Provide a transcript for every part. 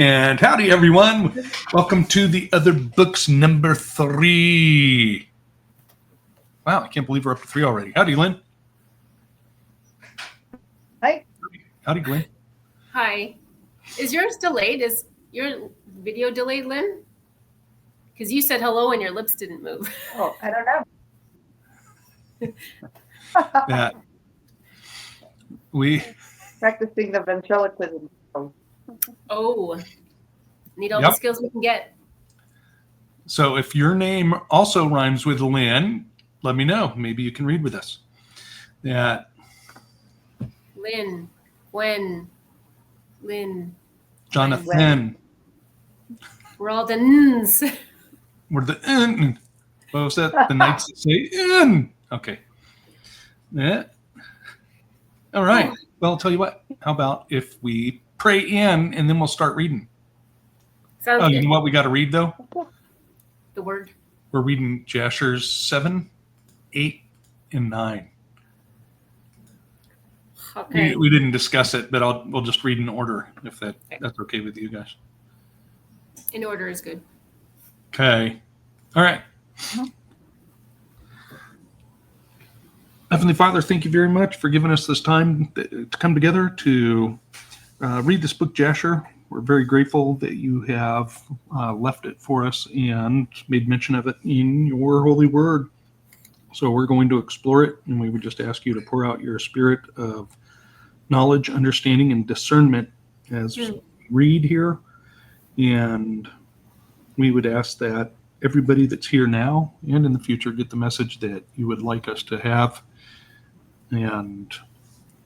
And howdy, everyone. Welcome to the Other Books number 3. Wow, I can't believe we're up to 3 already. Howdy, Lynn. Hi. Howdy, Glenn. Hi. Is yours delayed? Is your video delayed, Lynn? Because you said hello and your lips didn't move. Oh, I don't know. That we Practicing the ventriloquism. Oh, need all Yep. the skills we can get. So if your name also rhymes with Lynn, let me know. Maybe you can read with us. That Lynn, Gwen, Lynn. Jonathan. We're all the n's. We're the in. What was that? The knights that say in. Okay. Yeah. All right. Well, I'll tell you what. How about if we pray in and then we'll start reading? Sounds Oh, good. you know what we got to read though? The word. We're reading Jasher's 7, 8, and 9. Okay. We didn't discuss it, but we'll just read in order if that's okay with you guys. In order is good. Okay. All right. Heavenly Father, thank you very much for giving us this time to come together to read this book, Jasher. We're very grateful that you have left it for us and made mention of it in your holy word. So we're going to explore it, and we would just ask you to pour out your spirit of knowledge, understanding, and discernment as we read here. And we would ask that everybody that's here now and in the future get the message that you would like us to have. And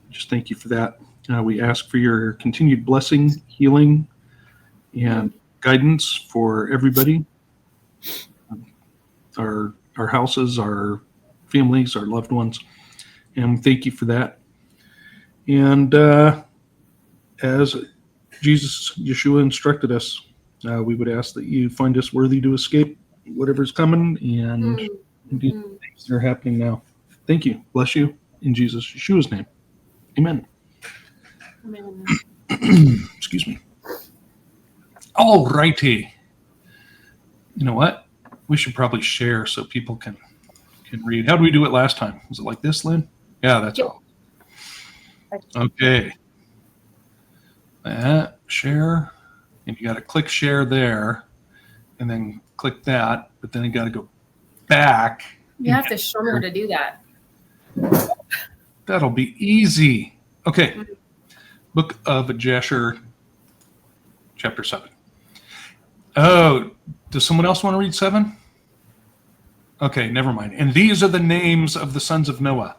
just thank you for that. We ask for your continued blessing, healing, and guidance for everybody. Our houses, our families, our loved ones. And thank you for that. And as Jesus, Yeshua instructed us, we would ask that you find us worthy to escape whatever's coming and do things that are happening now. Thank you. Bless you. In Jesus, Yeshua's name. Amen. Amen. Excuse me. All righty. You know what? We should probably share so people can read. How did we do it last time? Was it like this, Lynn? Yeah, that's all. Okay. Share. And you got to click share there and then click that, but then you got to go back. You have to show me how to do that. That'll be easy. Okay. Book of Jasher, chapter 7. Oh, does someone else want to read 7? Okay, never mind. And these are the names of the sons of Noah: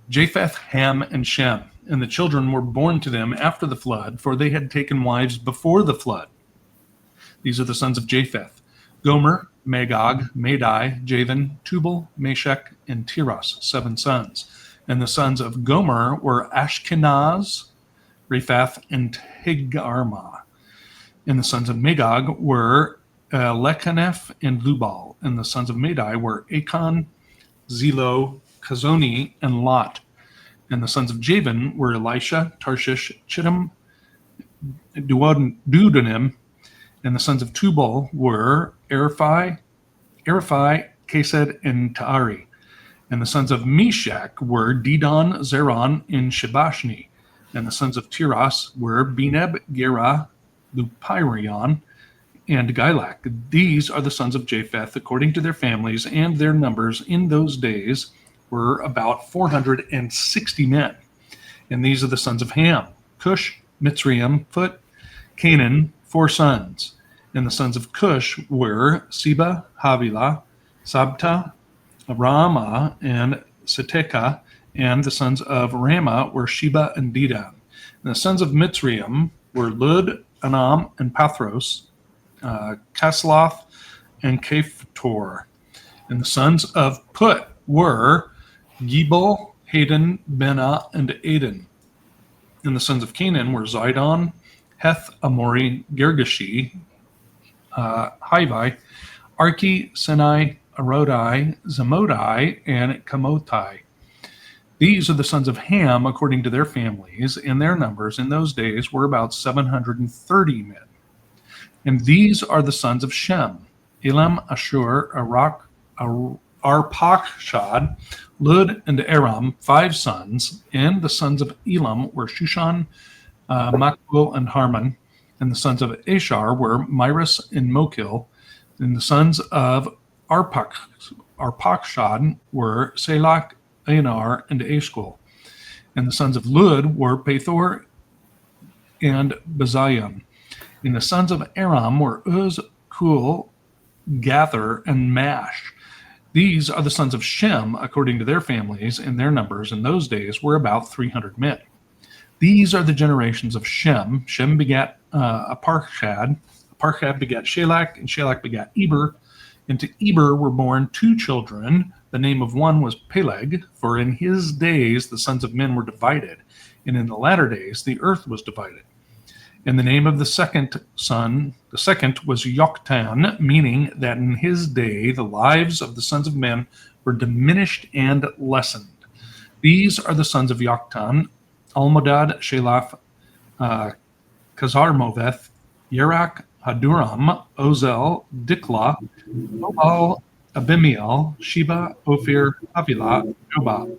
Japheth, Ham, and Shem. And the children were born to them after the flood, for they had taken wives before the flood. These are the sons of Japheth: Gomer, Magog, Madai, Javan, Tubal, Meshech, and Tiras, 7 sons. And the sons of Gomer were Ashkenaz, Rephath, and Tegarmah. And the sons of Magog were Lechaneph and Lubal. And the sons of Madai were Achan, Zelo, Chazoni, and Lot. And the sons of Javan were Elisha, Tarshish, Chittim, Dudanim. And the sons of Tubal were Eriphi, Kesed, and Taari. And the sons of Meshach were Dedan, Zeron, and Shebashni. And the sons of Tiras were Beneb, Gera, Lupirion, and Gilak. These are the sons of Japheth according to their families, and their numbers in those days were about 460 men. And these are the sons of Ham: Cush, Mitzrayim, Phut, Canaan, 4 sons. And the sons of Cush were Seba, Havilah, Sabta, Ramah, and Seteka. And the sons of Ramah were Sheba and Dedan. And the sons of Mitzrayim were Lud, Anam, and Pathros, Kasloth, and Kaphtor. And the sons of Put were Gebal, Hayden, Bena, and Aden. And the sons of Canaan were Zidon, Heth, Amori, Girgashi, Hivi, Arki, Sinai, Arodai, Zamodai, and Kamotai. These are the sons of Ham according to their families, and their numbers in those days were about 730 men. And these are the sons of Shem: Elam, Ashur, Arpachshad, Lud, and Aram, 5 sons. And the sons of Elam were Shushan, Makbul, and Harman. And the sons of Ashar were Myris and Mokil. And the sons of Arpachshad were Selach, Anar, and Eshkol. And the sons of Lud were Pethor and Bazion. And the sons of Aram were Uz, Kul, Gather, and Mash. These are the sons of Shem, according to their families, and their numbers in those days were about 300 men. These are the generations of Shem. Shem begat Arpachshad. Arpachshad begat Shelach, and Shelach begat Eber. And to Eber were born 2 children. The name of one was Peleg, for in his days the sons of men were divided, and in the latter days the earth was divided. And the name of the second son, the second was Yoktan, meaning that in his day the lives of the sons of men were diminished and lessened. These are the sons of Yoktan: Almodad, Shelaph, Kazarmoveth, Yerach, Haduram, Ozel, Dikla, Obal, Abimiel, Sheba, Ophir, Havilah, Jobab.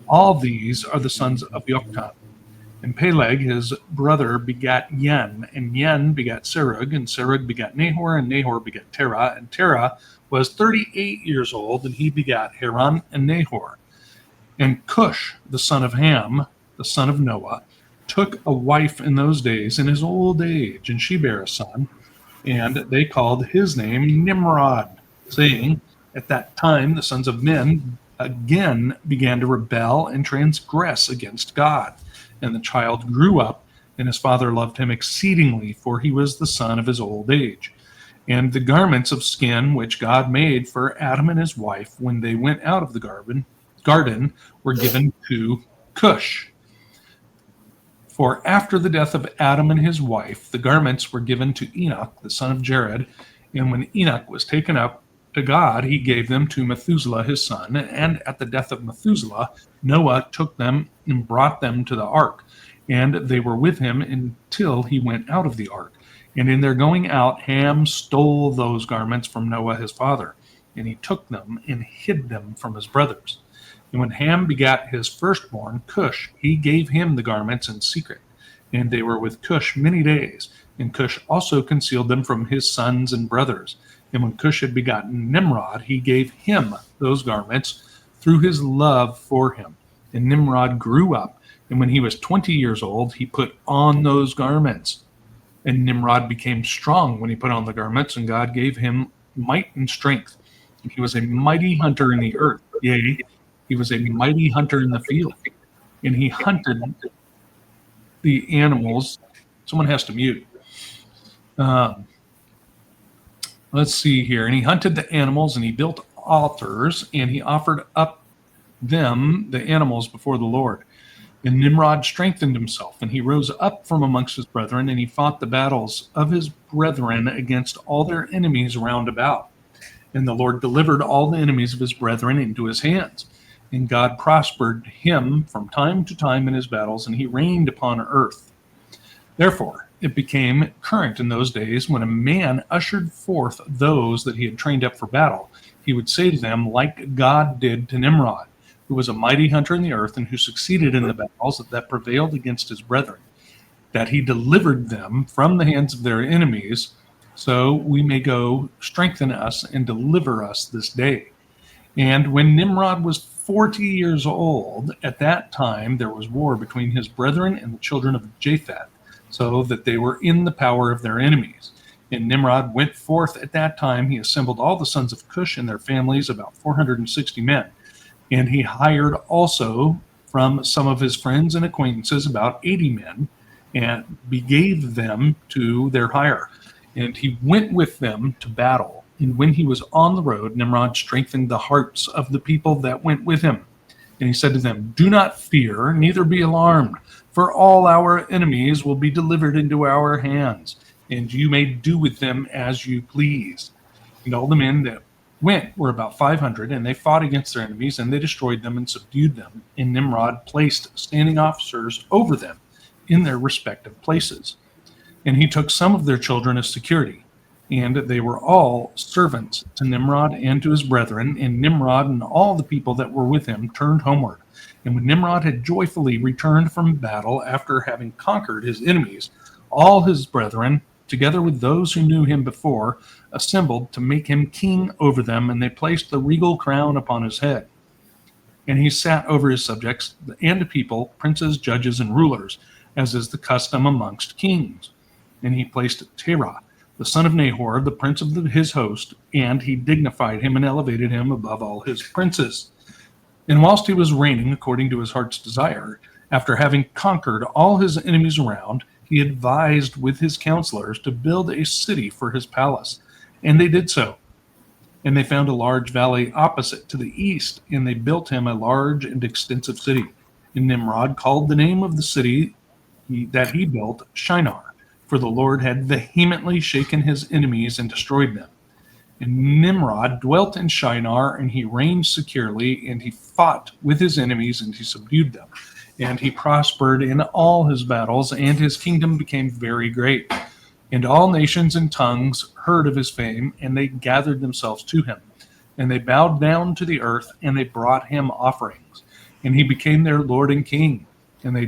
All these are the sons of Yoktan. And Peleg, his brother, begat Yen, and Yen begat Serug, and Serug begat Nahor, and Nahor begat Terah, and Terah was 38 years old, and he begat Haran and Nahor. And Cush, the son of Ham, the son of Noah, took a wife in those days in his old age, and she bare a son, and they called his name Nimrod, saying, at that time the sons of men again began to rebel and transgress against God. And the child grew up, and his father loved him exceedingly, for he was the son of his old age. And the garments of skin which God made for Adam and his wife when they went out of the garden were given to Cush. For after the death of Adam and his wife, the garments were given to Enoch, the son of Jared. And when Enoch was taken up to God, he gave them to Methuselah his son. And at the death of Methuselah, Noah took them and brought them to the ark. And they were with him until he went out of the ark. And in their going out, Ham stole those garments from Noah his father. And he took them and hid them from his brothers. And when Ham begat his firstborn, Cush, he gave him the garments in secret. And they were with Cush many days. And Cush also concealed them from his sons and brothers. And when Cush had begotten Nimrod, he gave him those garments through his love for him. And Nimrod grew up, and when he was 20 years old, he put on those garments. And Nimrod became strong when he put on the garments, and God gave him might and strength. And he was a mighty hunter in the earth. Yea, he was a mighty hunter in the field. And he hunted the animals. Someone has to mute. Let's see here. And he hunted the animals, and he built altars, and he offered up them, the animals, before the Lord. And Nimrod strengthened himself, and he rose up from amongst his brethren, and he fought the battles of his brethren against all their enemies round about. And the Lord delivered all the enemies of his brethren into his hands. And God prospered him from time to time in his battles, and he reigned upon earth. Therefore, it became current in those days when a man ushered forth those that he had trained up for battle, he would say to them, like God did to Nimrod, who was a mighty hunter in the earth and who succeeded in the battles that prevailed against his brethren, that he delivered them from the hands of their enemies, so we may go strengthen us and deliver us this day. And when Nimrod was 40 years old, at that time there was war between his brethren and the children of Japheth, so that they were in the power of their enemies. And Nimrod went forth at that time. He assembled all the sons of Cush and their families, about 460 men. And he hired also from some of his friends and acquaintances about 80 men, and gave them to their hire. And he went with them to battle. And when he was on the road, Nimrod strengthened the hearts of the people that went with him. And he said to them, do not fear, neither be alarmed, for all our enemies will be delivered into our hands, and you may do with them as you please. And all the men that went were about 500, and they fought against their enemies, and they destroyed them and subdued them. And Nimrod placed standing officers over them in their respective places. And he took some of their children as security. And they were all servants to Nimrod and to his brethren. And Nimrod and all the people that were with him turned homeward. And when Nimrod had joyfully returned from battle after having conquered his enemies, all his brethren, together with those who knew him before, assembled to make him king over them, and they placed the regal crown upon his head. And he sat over his subjects and the people, princes, judges, and rulers, as is the custom amongst kings. And he placed Terah, the son of Nahor, the prince of his host, and he dignified him and elevated him above all his princes. And whilst he was reigning according to his heart's desire, after having conquered all his enemies around, he advised with his counselors to build a city for his palace. And they did so. And they found a large valley opposite to the east, and they built him a large and extensive city. And Nimrod called the name of the city that he built Shinar, for the Lord had vehemently shaken his enemies and destroyed them. And Nimrod dwelt in Shinar, and he reigned securely, and he fought with his enemies, and he subdued them. And he prospered in all his battles, and his kingdom became very great. And all nations and tongues heard of his fame, and they gathered themselves to him. And they bowed down to the earth, and they brought him offerings. And he became their Lord and King. And they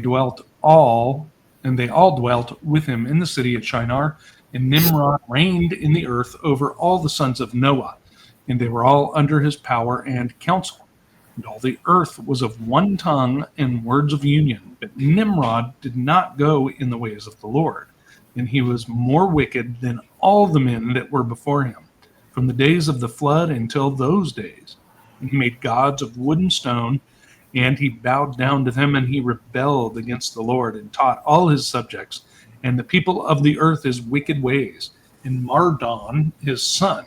all dwelt with him in the city at Shinar. And Nimrod reigned in the earth over all the sons of Noah, and they were all under his power and counsel. And all the earth was of one tongue and words of union. But Nimrod did not go in the ways of the Lord, and he was more wicked than all the men that were before him, from the days of the flood until those days. And he made gods of wood and stone, and he bowed down to them, and he rebelled against the Lord, and taught all his subjects and the people of the earth his wicked ways. And Mardon, his son,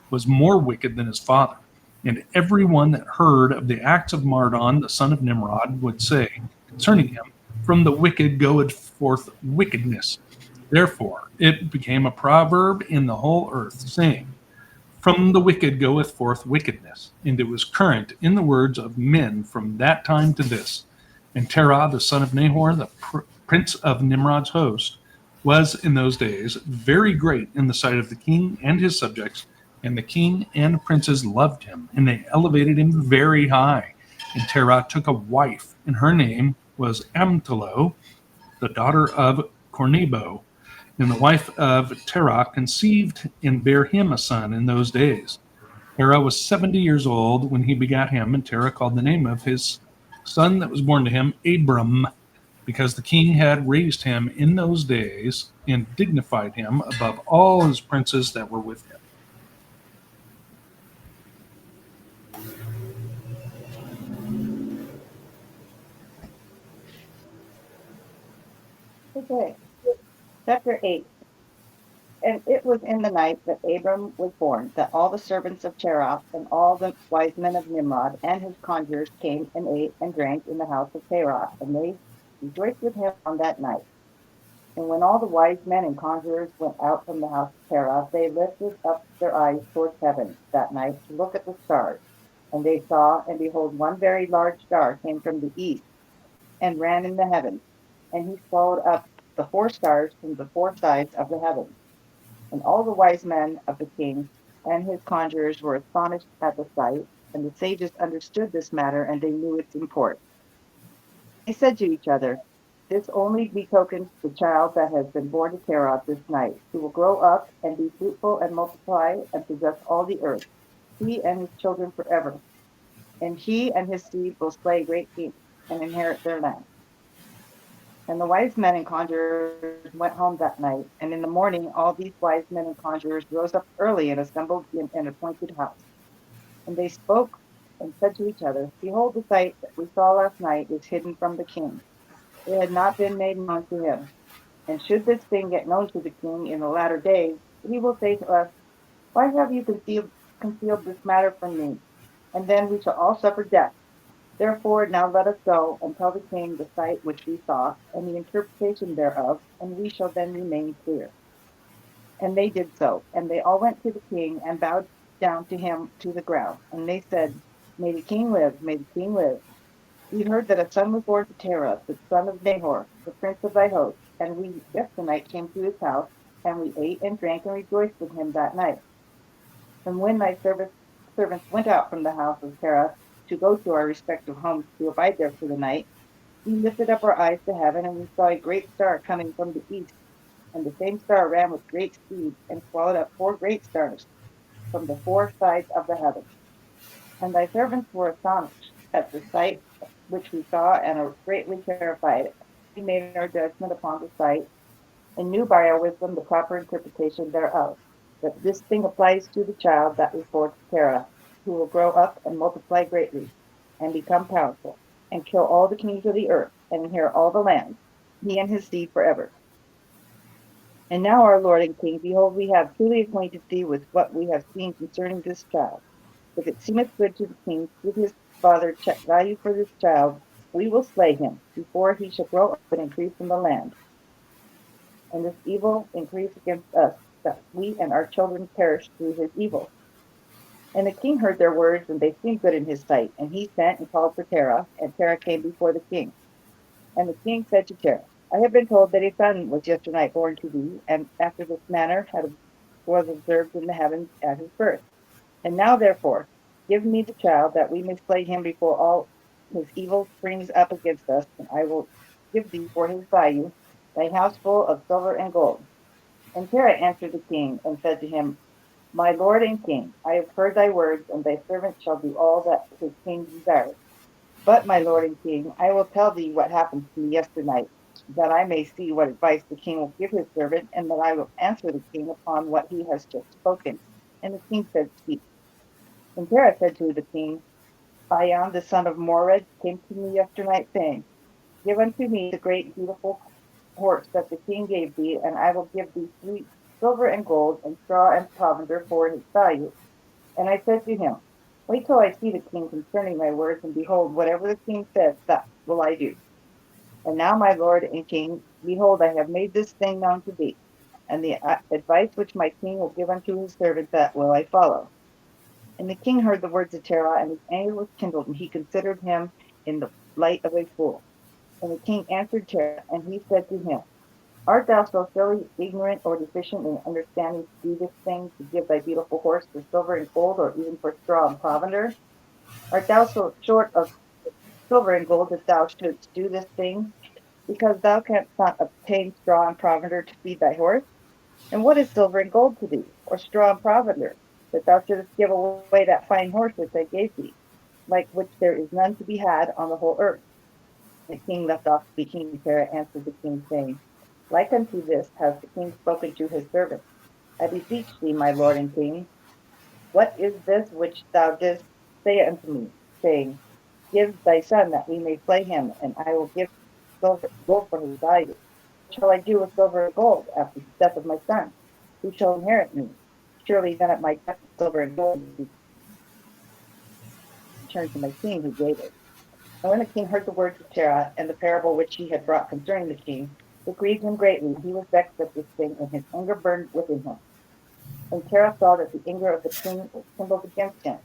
was more wicked than his father. And everyone that heard of the acts of Mardon, the son of Nimrod, would say concerning him, from the wicked goeth forth wickedness. Therefore it became a proverb in the whole earth, saying, from the wicked goeth forth wickedness. And it was current in the words of men from that time to this. And Terah, the son of Nahor, the prince of Nimrod's host, was in those days very great in the sight of the king and his subjects, and the king and princes loved him, and they elevated him very high. And Terah took a wife, and her name was Amtalo, the daughter of Cornebo. And the wife of Terah conceived and bare him a son in those days. Terah was 70 years old when he begat him, and Terah called the name of his son that was born to him Abram, because the king had raised him in those days and dignified him above all his princes that were with him. Okay. Chapter 8. And it was in the night that Abram was born, that all the servants of Terah and all the wise men of Nimrod and his conjurers came and ate and drank in the house of Terah, and they rejoiced with him on that night. And when all the wise men and conjurers went out from the house of Terah, they lifted up their eyes towards heaven that night to look at the stars. And they saw, and behold, one very large star came from the east and ran in the heavens. And he swallowed up the 4 stars from the 4 sides of the heavens. And all the wise men of the king and his conjurers were astonished at the sight, and the sages understood this matter, and they knew its import. They said to each other, this only betokens the child that has been born to Terah this night, who will grow up and be fruitful and multiply and possess all the earth, he and his children forever. And he and his seed will slay great kings and inherit their land. And the wise men and conjurers went home that night, and in the morning all these wise men and conjurers rose up early and assembled in an appointed house. And they spoke and said to each other, behold, the sight that we saw last night is hidden from the king. It had not been made known to him. And should this thing get known to the king in the latter days, he will say to us, why have you concealed this matter from me? And then we shall all suffer death. Therefore now let us go and tell the king the sight which we saw, and the interpretation thereof, and we shall then remain clear. And they did so, and they all went to the king and bowed down to him to the ground. And they said, may the king live, may the king live. We heard that a son was born to Terah, the son of Nahor, the prince of thy host, and we yesternight came to his house, and we ate and drank and rejoiced with him that night. And when thy servants went out from the house of Terah to go to our respective homes to abide there for the night, we lifted up our eyes to heaven, and we saw a great star coming from the east. And the same star ran with great speed, and swallowed up four great stars from the four sides of the heaven. And thy servants were astonished at the sight which we saw, and are greatly terrified. We made our judgment upon the sight, and knew by our wisdom the proper interpretation thereof, that this thing applies to the child that is born to Terah, who will grow up and multiply greatly, and become powerful, and kill all the kings of the earth, and inherit all the land, he and his seed forever. And now, our Lord and King, behold, we have truly acquainted thee with what we have seen concerning this child. If it seemeth good to the king to give his father value for this child, we will slay him before he shall grow up and increase in the land, and this evil increase against us, that we and our children perish through his evil. And the king heard their words, and they seemed good in his sight. And he sent and called for Terah, and Terah came before the king. And the king said to Terah, I have been told that a son was yesternight born to thee, and after this manner was observed in the heavens at his birth. And now, therefore, give me the child, that we may slay him before all his evil springs up against us, and I will give thee for his value thy house full of silver and gold. And Terah answered the king, and said to him, My lord and king, I have heard thy words, and thy servant shall do all that his king desires. But, my lord and king, I will tell thee what happened to me yesternight, that I may see what advice the king will give his servant, and that I will answer the king upon what he has just spoken. And the king said, Speak. And Terah said to the king, Ion the son of Mored came to me yesternight, saying, Give unto me the great beautiful horse that the king gave thee, and I will give thee silver and gold, and straw and provender for his value. And I said to him, Wait till I see the king concerning my words, and behold, whatever the king says, that will I do. And now, my lord and king, behold, I have made this thing known to thee, and the advice which my king will give unto his servant, that will I follow. And the king heard the words of Terah, and his anger was kindled, and he considered him in the light of a fool. And the king answered Terah, and he said to him, Art thou so silly, ignorant, or deficient in understanding to do this thing, to give thy beautiful horse for silver and gold, or even for straw and provender? Art thou so short of silver and gold that thou shouldst do this thing, because thou canst not obtain straw and provender to feed thy horse? And what is silver and gold to thee, or straw and provender, that thou shouldst give away that fine horse which I gave thee, like which there is none to be had on the whole earth? And the king left off speaking, and Terah answered the king, saying, Like unto this has the king spoken to his servant. I beseech thee, my lord and king, what is this which thou didst say unto me, saying, Give thy son, that we may slay him, and I will give silver and gold for his value. What shall I do with silver and gold after the death of my son? Who shall inherit me? Surely then at my death silver and gold will be returned to my king who gave it. And when the king heard the words of Terah, and the parable which he had brought concerning the king, it grieved him greatly. He was vexed at this thing, and his anger burned within him. And Terah saw that the anger of the king was kindled against him.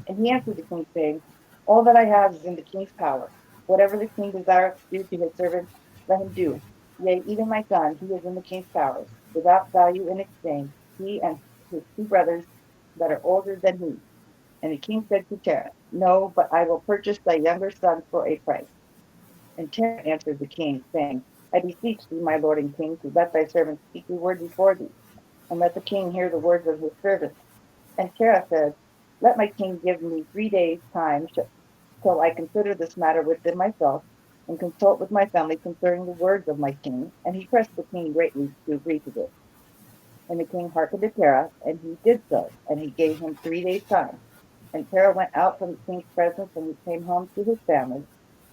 And he answered the king, saying, All that I have is in the king's power. Whatever the king desireth to do to his servant, let him do. Yea, even my son, he is in the king's power, without value in exchange, he and his two brothers that are older than he. And the king said to Terah, No, but I will purchase thy younger son for a price. And Terah answered the king, saying, I beseech thee, my lord and king, to let thy servant speak a word before thee, and let the king hear the words of his servant. And Terah said, Let my king give me 3 days' time till I consider this matter within myself, and consult with my family concerning the words of my king. And he pressed the king greatly to agree to this. And the king hearkened to Terah, and he did so, and he gave him 3 days' time. And Terah went out from the king's presence, and he came home to his family,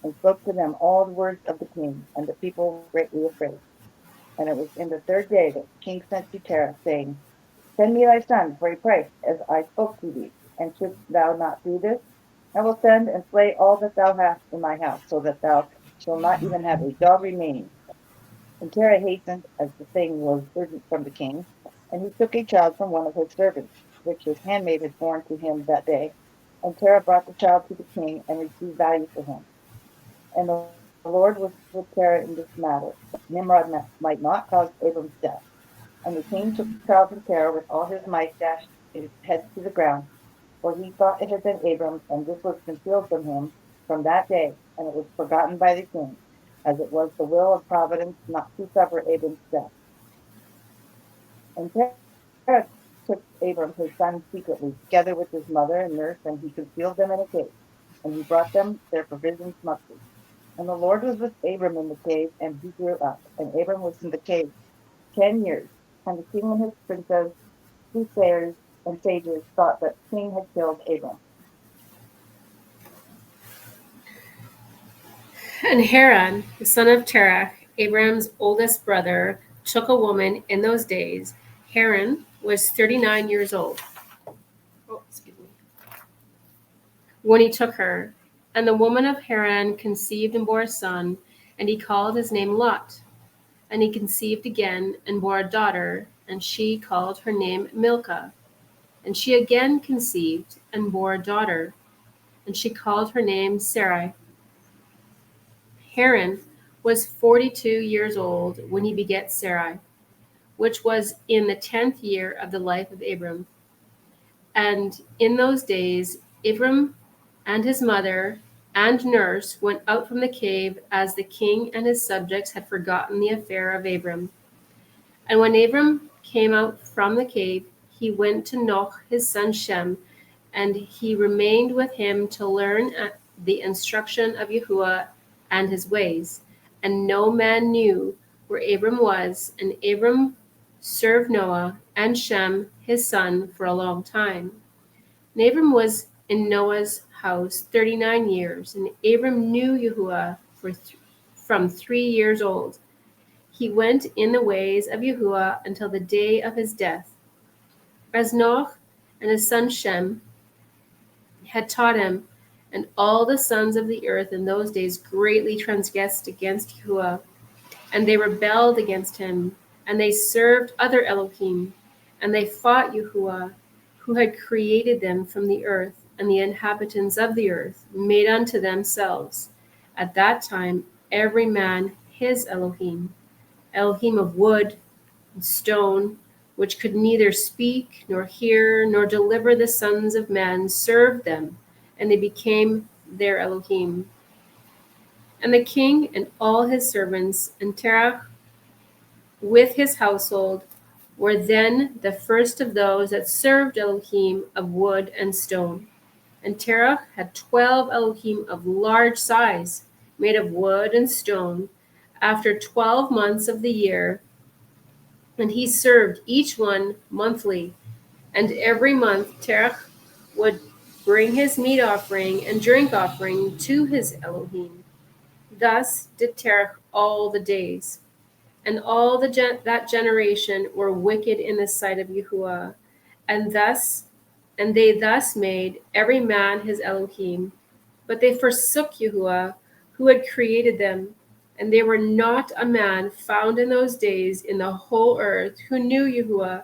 and spoke to them all the words of the king. And the people were greatly afraid. And it was in the third day that the king sent to Terah, saying, Send me thy son for a price, as I spoke to thee. And shouldst thou not do this, I will send and slay all that thou hast in thy house, so that thou shalt not even have a dog remaining. And Terah hastened, as the thing was urgent from the king, and he took a child from one of his servants, which his handmaid had borne to him that day. And Terah brought the child to the king, and received value for him. And the Lord was with Terah in this matter, that Nimrod might not cause Abram's death. And the king took the child from Terah with all his might, dashed his head to the ground, for he thought it had been Abram, and this was concealed from him from that day, and it was forgotten by the king, as it was the will of providence not to suffer Abram's death. And Terah took Abram his son secretly, together with his mother and nurse, and he concealed them in a cave, and he brought them their provisions monthly. And the Lord was with Abram in the cave, and he grew up. And Abram was in the cave 10 years. And the king and his princes, soothsayers, and sages thought that the king had killed Abram. And Haran, the son of Terach, Abraham's oldest brother, took a woman in those days. Haran was 39 years old. Oh, excuse me. When he took her, and the woman of Haran conceived and bore a son, and he called his name Lot. And he conceived again and bore a daughter, and she called her name Milcah. And she again conceived and bore a daughter, and she called her name Sarai. Haran was 42 years old when he begat Sarai, which was in the 10th year of the life of Abram. And in those days Abram and his mother and nurse went out from the cave, as the king and his subjects had forgotten the affair of Abram. And when Abram came out from the cave, he went to Noach his son Shem, and he remained with him to learn the instruction of Yahuwah and his ways. And no man knew where Abram was, and Abram served Noah and Shem his son for a long time. And Abram was in Noah's house 39 years, and Abram knew Yahuwah from 3 years old. He went in the ways of Yahuwah until the day of his death, as Noach and his son Shem had taught him. And all the sons of the earth in those days greatly transgressed against Yahuwah, and they rebelled against him, and they served other Elohim, and they fought Yahuwah, who had created them from the earth, and the inhabitants of the earth made unto themselves at that time every man his Elohim, Elohim of wood and stone, which could neither speak nor hear nor deliver the sons of men, served them, and they became their Elohim. And the king and all his servants and Terach with his household were then the first of those that served Elohim of wood and stone. And Terach had 12 Elohim of large size, made of wood and stone, after 12 months of the year. And he served each one monthly. And every month Terach would bring his meat offering and drink offering to his Elohim. Thus did Terach all the days. And all that generation were wicked in the sight of Yahuwah, and they thus made every man his Elohim. But they forsook Yahuwah, who had created them, and there were not a man found in those days in the whole earth who knew Yahuwah,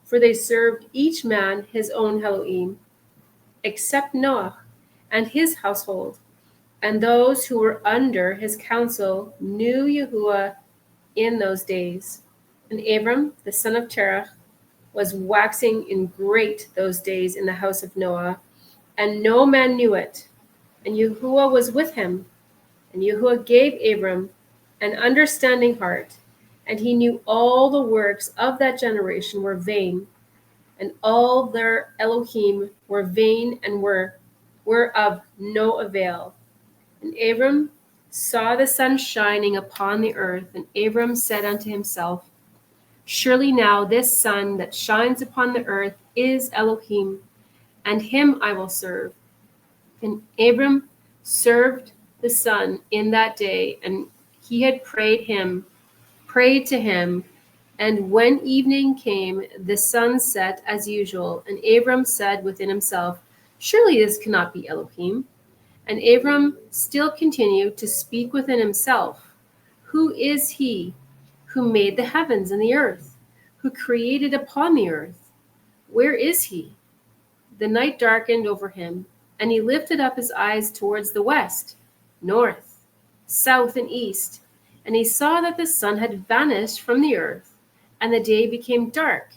for they served each man his own Elohim, except Noah and his household, and those who were under his counsel knew Yahuwah in those days. And Abram, the son of Terach, was waxing in great those days in the house of Noah, and no man knew it. And Yahuwah was with him, and Yahuwah gave Abram an understanding heart, and he knew all the works of that generation were vain, and all their Elohim were vain and were of no avail. And Abram saw the sun shining upon the earth, and Abram said unto himself, surely now this sun that shines upon the earth is Elohim, and him I will serve. And Abram served the sun in that day, and he had prayed to him. And when evening came, the sun set as usual, and Abram said within himself, surely this cannot be Elohim. And Abram still continued to speak within himself, who is he who made the heavens and the earth, who created upon the earth? Where is he? The night darkened over him, and he lifted up his eyes towards the west, north, south and east, and he saw that the sun had vanished from the earth, and the day became dark.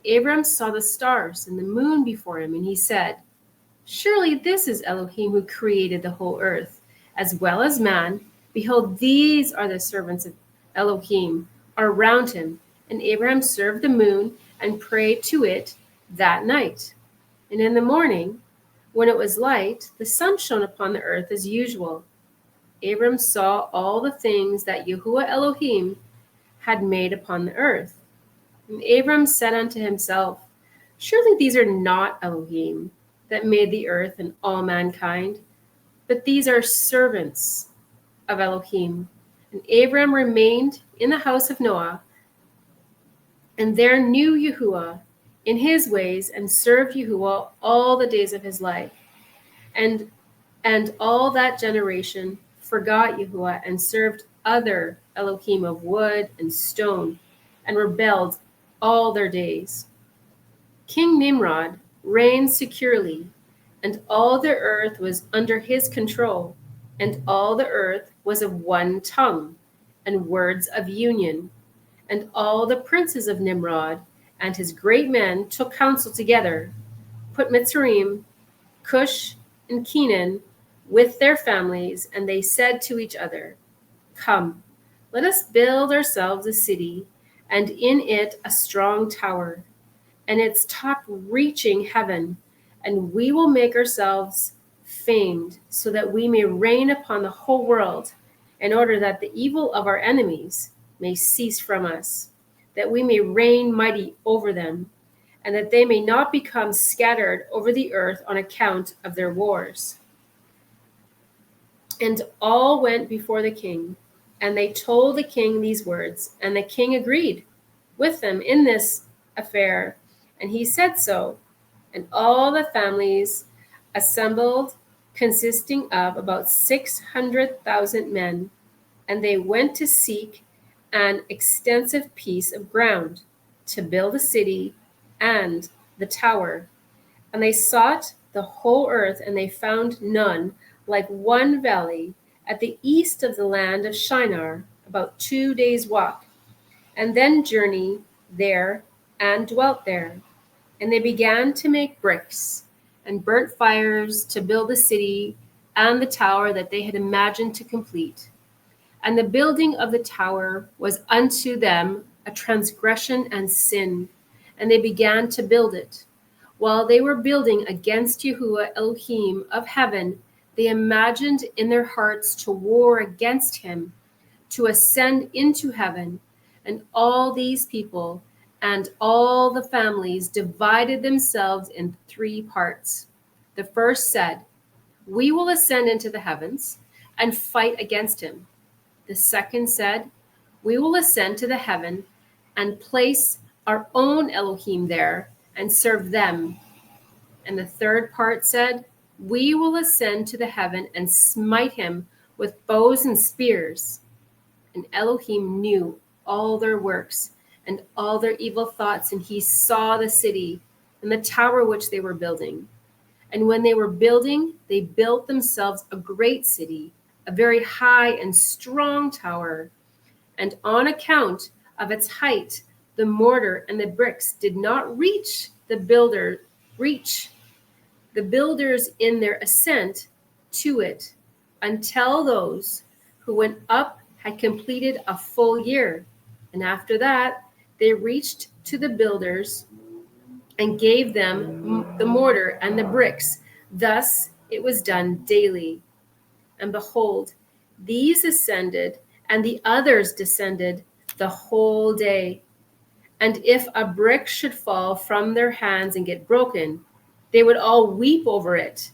Abram saw the stars and the moon before him, and he said, "Surely this is Elohim who created the whole earth, as well as man. Behold, these are the servants of Elohim around him." And Abraham served the moon and prayed to it that night. And in the morning, when it was light, the sun shone upon the earth as usual. Abram saw all the things that Yahuwah Elohim had made upon the earth. And Abram said unto himself, "Surely these are not Elohim that made the earth and all mankind, but these are servants of Elohim." And Abram remained in the house of Noah, and there knew Yahuwah in his ways, and served Yahuwah all the days of his life. And all that generation forgot Yahuwah and served other Elohim of wood and stone, and rebelled all their days. King Nimrod reigned securely, and all the earth was under his control, and all the earth was of one tongue, and words of union. And all the princes of Nimrod and his great men took counsel together, put Mitzrayim, Cush, and Canaan with their families, and they said to each other, "Come, let us build ourselves a city, and in it a strong tower, and its top reaching heaven, and we will make ourselves famed, so that we may reign upon the whole world, in order that the evil of our enemies may cease from us, that we may reign mighty over them, and that they may not become scattered over the earth on account of their wars." And all went before the king, and they told the king these words, and the king agreed with them in this affair, and he said so. And all the families assembled, consisting of about 600,000 men, and they went to seek an extensive piece of ground to build a city and the tower. And they sought the whole earth, and they found none, like one valley at the east of the land of Shinar, about 2 days' walk, and then journey there and dwelt there. And they began to make bricks and burnt fires to build the city and the tower that they had imagined to complete. And the building of the tower was unto them a transgression and sin, and they began to build it. While they were building against Yahuwah Elohim of heaven, they imagined in their hearts to war against him, to ascend into heaven. And all these people and all the families divided themselves in 3 parts. The first said, "We will ascend into the heavens and fight against him." The second said, "We will ascend to the heaven and place our own Elohim there and serve them." And the third part said, "We will ascend to the heaven and smite him with bows and spears." And Elohim knew all their works and all their evil thoughts, and he saw the city and the tower which they were building. And when they were building, they built themselves a great city, a very high and strong tower. And on account of its height, the mortar and the bricks did not reach the builders in their ascent to it, until those who went up had completed a full year. And after that, they reached to the builders and gave them the mortar and the bricks. Thus it was done daily. And behold, these ascended, and the others descended the whole day. And if a brick should fall from their hands and get broken, they would all weep over it.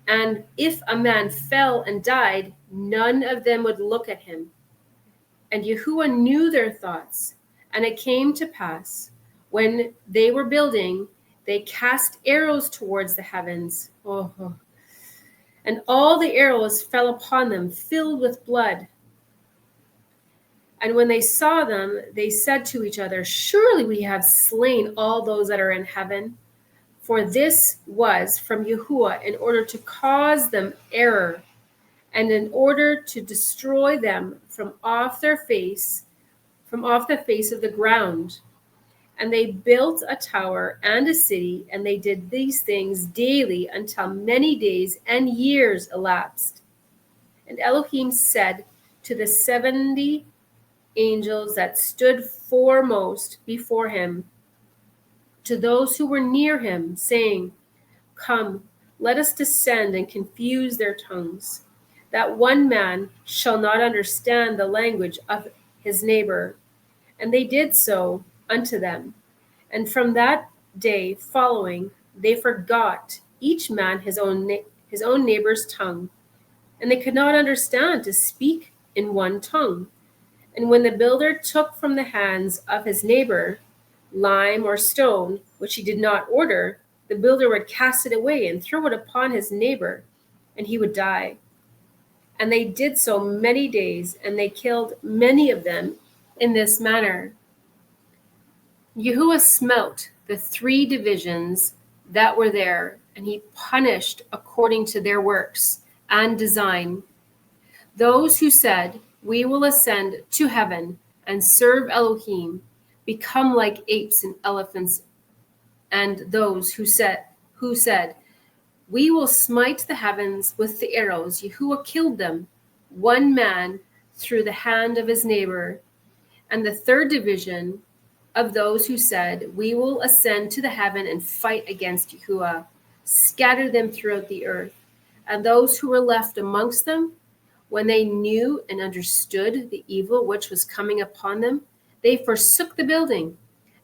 And if a man fell and died, none of them would look at him. And Yahuwah knew their thoughts. And it came to pass, when they were building, they cast arrows towards the heavens. And all the arrows fell upon them, filled with blood. And when they saw them, they said to each other, "Surely we have slain all those that are in heaven." For this was from Yahuwah, in order to cause them error, and in order to destroy them from off the face of the ground. And they built a tower and a city, and they did these things daily until many days and years elapsed. And Elohim said to the 70 angels that stood foremost before him, to those who were near him, saying, Come, let us descend and confuse their tongues, that one man shall not understand the language of his neighbor. And they did so unto them. And from that day following, they forgot each man his own neighbor's tongue, and they could not understand to speak in one tongue. And when the builder took from the hands of his neighbor lime or stone, which he did not order, the builder would cast it away and throw it upon his neighbor, and he would die. And they did so many days, and they killed many of them in this manner. Yahuwah smote the 3 divisions that were there, and he punished according to their works and design. Those who said, We will ascend to heaven and serve Elohim, become like apes and elephants, and those who said, We will smite the heavens with the arrows. Yahuwah killed them, one man through the hand of his neighbor. And the 3rd division of those who said, We will ascend to the heaven and fight against Yahuwah, scatter them throughout the earth. And those who were left amongst them, when they knew and understood the evil which was coming upon them, they forsook the building,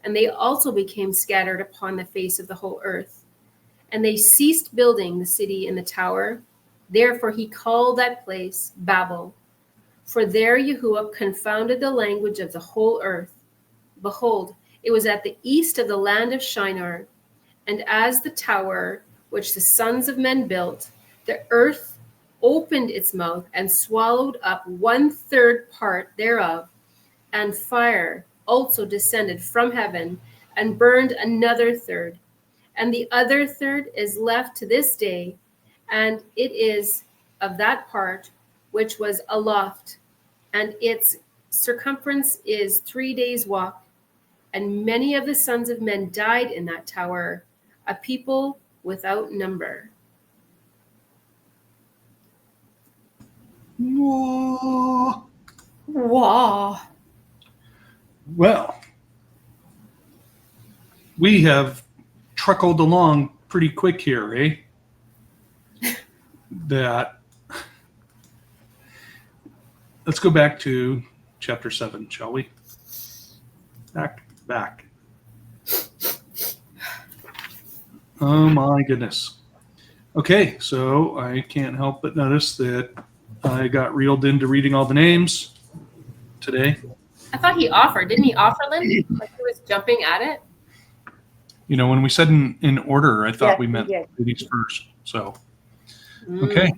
and they also became scattered upon the face of the whole earth. And they ceased building the city and the tower. Therefore he called that place Babel. For there Yahuwah confounded the language of the whole earth. Behold, it was at the east of the land of Shinar, and as the tower which the sons of men built, the earth opened its mouth and swallowed up 1/3 part thereof, and fire also descended from heaven and burned another third. And the other third is left to this day, and it is of that part which was aloft, and its circumference is 3 days' walk. And many of the sons of men died in that tower, a people without number. Whoa. Wow. Well, we have truckled along pretty quick here, eh? Let's go back to chapter 7, shall we? Back. Oh my goodness. Okay, so I can't help but notice that I got reeled into reading all the names today. I thought he offered. Didn't he offer, Lynn? Like he was jumping at it? You know, when we said in order, I thought Yes, we we meant did. ladies first. So, okay.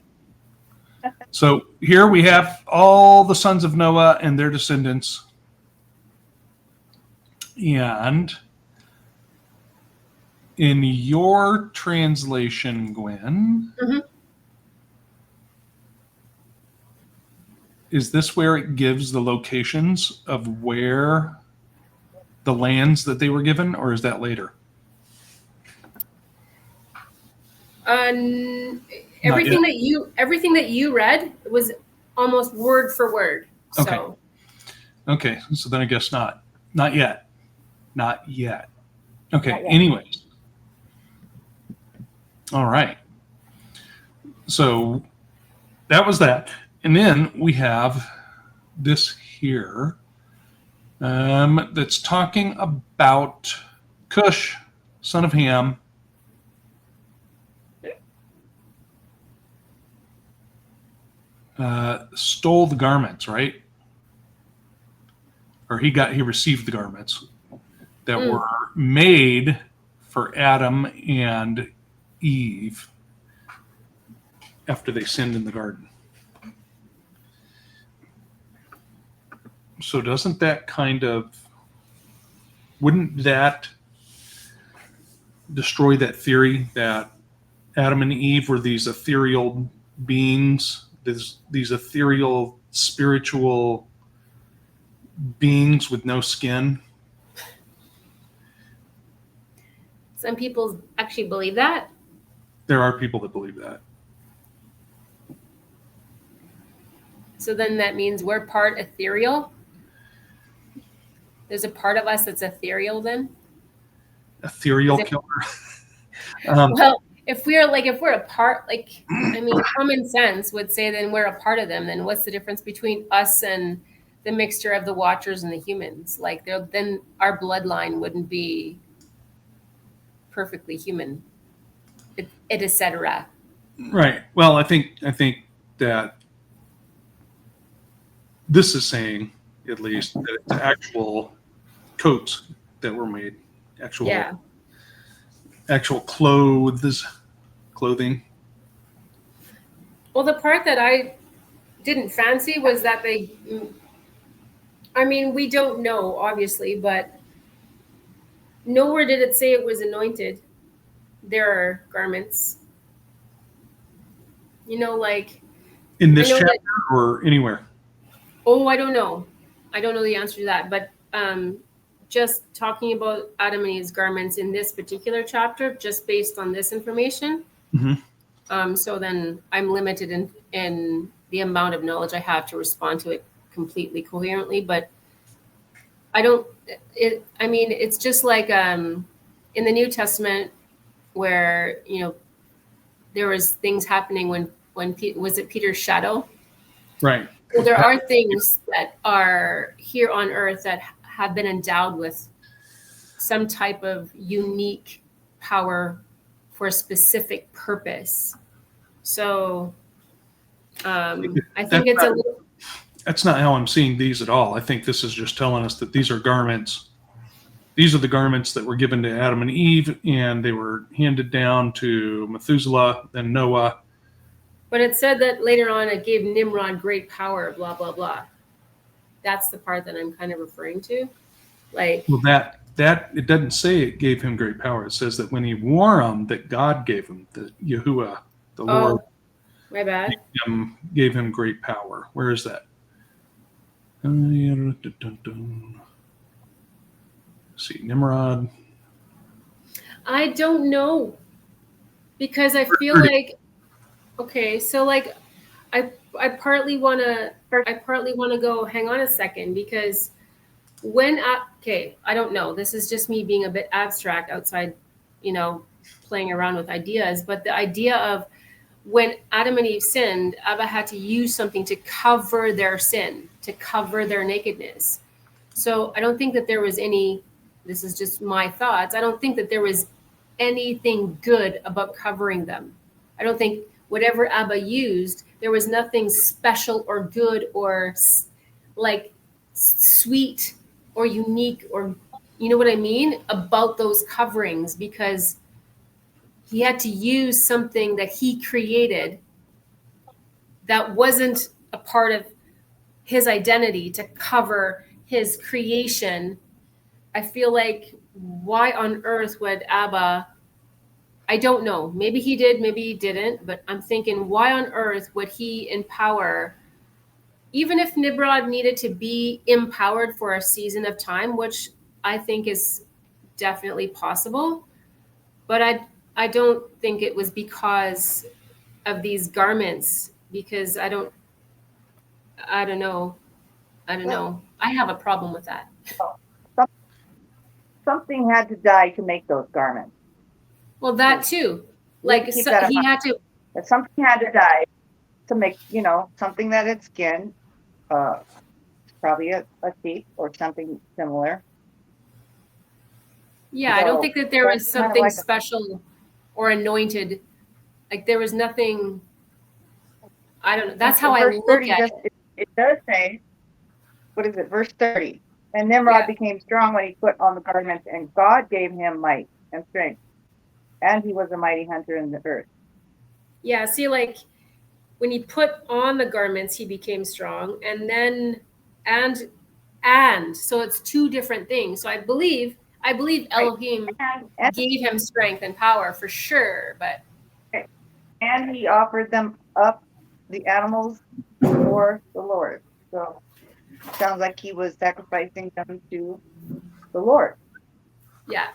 So here we have all the sons of Noah and their descendants. And in your translation, Gwen, Mhm. is this where it gives the locations of where the lands that they were given, or is that later? Everything that you read was almost word for word. So Okay, so then I guess not. Not yet. Okay, Not yet. anyways. All right. So that was that. And then we have this here that's talking about Cush, son of Ham. Stole the garments, right? Or he received the garments that were made for Adam and Eve after they sinned in the garden. So wouldn't that destroy that theory that Adam and Eve were these ethereal beings these ethereal, spiritual beings with no skin. Some people actually believe that. There are people that believe that. So then that means we're part ethereal. There's a part of us that's ethereal then. Ethereal Is it- killer. Well, if we're a part, like, I mean, common sense would say then we're a part of them. Then what's the difference between us and the mixture of the Watchers and the humans? Like, then our bloodline wouldn't be perfectly human, et cetera. Right. Well, I think that this is saying, at least, that it's actual coats that were made, Yeah. actual clothing. Well, the part that I didn't fancy was that I mean, we don't know, obviously, but nowhere did it say it was anointed. There are garments. Like, In this I know chapter that- or anywhere? oh, I don't know. I don't know the answer to that. But just talking about Adam and Eve's garments in this particular chapter, just based on this information. Mm-hmm. So then I'm limited in the amount of knowledge I have to respond to it completely coherently. But I don't. I mean, it's just like in the New Testament where there was things happening when was it Peter's shadow? Right. Well, there are things that are here on earth that have been endowed with some type of unique power for a specific purpose. So I think it's a little. That's not how I'm seeing these at all. I think this is just telling us that these are garments. These are the garments that were given to Adam and Eve, and they were handed down to Methuselah, then Noah. But it said that later on it gave Nimrod great power, blah, blah, blah. That's the part that I'm kind of referring to. Like, Well, that it doesn't say it gave him great power. It says that when he wore them, that God gave him, that Yahuwah, the Lord, my bad. gave him great power. Where is that? Let's see, Nimrod. I don't know, because I feel like, okay, so like I partly want to go, hang on a second, because I don't know, this is just me being a bit abstract outside, playing around with ideas, but the idea of when Adam and Eve sinned, Abba had to use something to cover their sin, to cover their nakedness. So I don't think that there was this is just my thoughts, I don't think that there was anything good about covering them. I don't think whatever Abba used, there was nothing special or good or like sweet or unique, or you know what I mean, about those coverings, because he had to use something that he created that wasn't a part of his identity to cover his creation. I feel like, why on earth would Abba, I don't know, maybe he did, maybe he didn't, but I'm thinking, why on earth would he empower, even if Nimrod needed to be empowered for a season of time, which I think is definitely possible, but I don't think it was because of these garments, because I don't know. I have a problem with that. Something had to die to make those garments. Well, that too. Like, Keep that in he mind. had to. That something had to die to make, something that had skin, probably a sheep or something similar. Yeah, I don't So, think that there was that's kind of something like special or anointed. Like, there was nothing. I don't know. That's how I verse look 30 at it. It does say, what is it, verse 30? And Nimrod became strong when he put on the garments, and God gave him might and strength. And he was a mighty hunter in the earth. Yeah, see, like, when he put on the garments, he became strong, and then and so it's two different things. So I believe Elohim gave him strength and power for sure, but and he offered them up the animals for the Lord. So sounds like he was sacrificing them to the Lord. Yeah.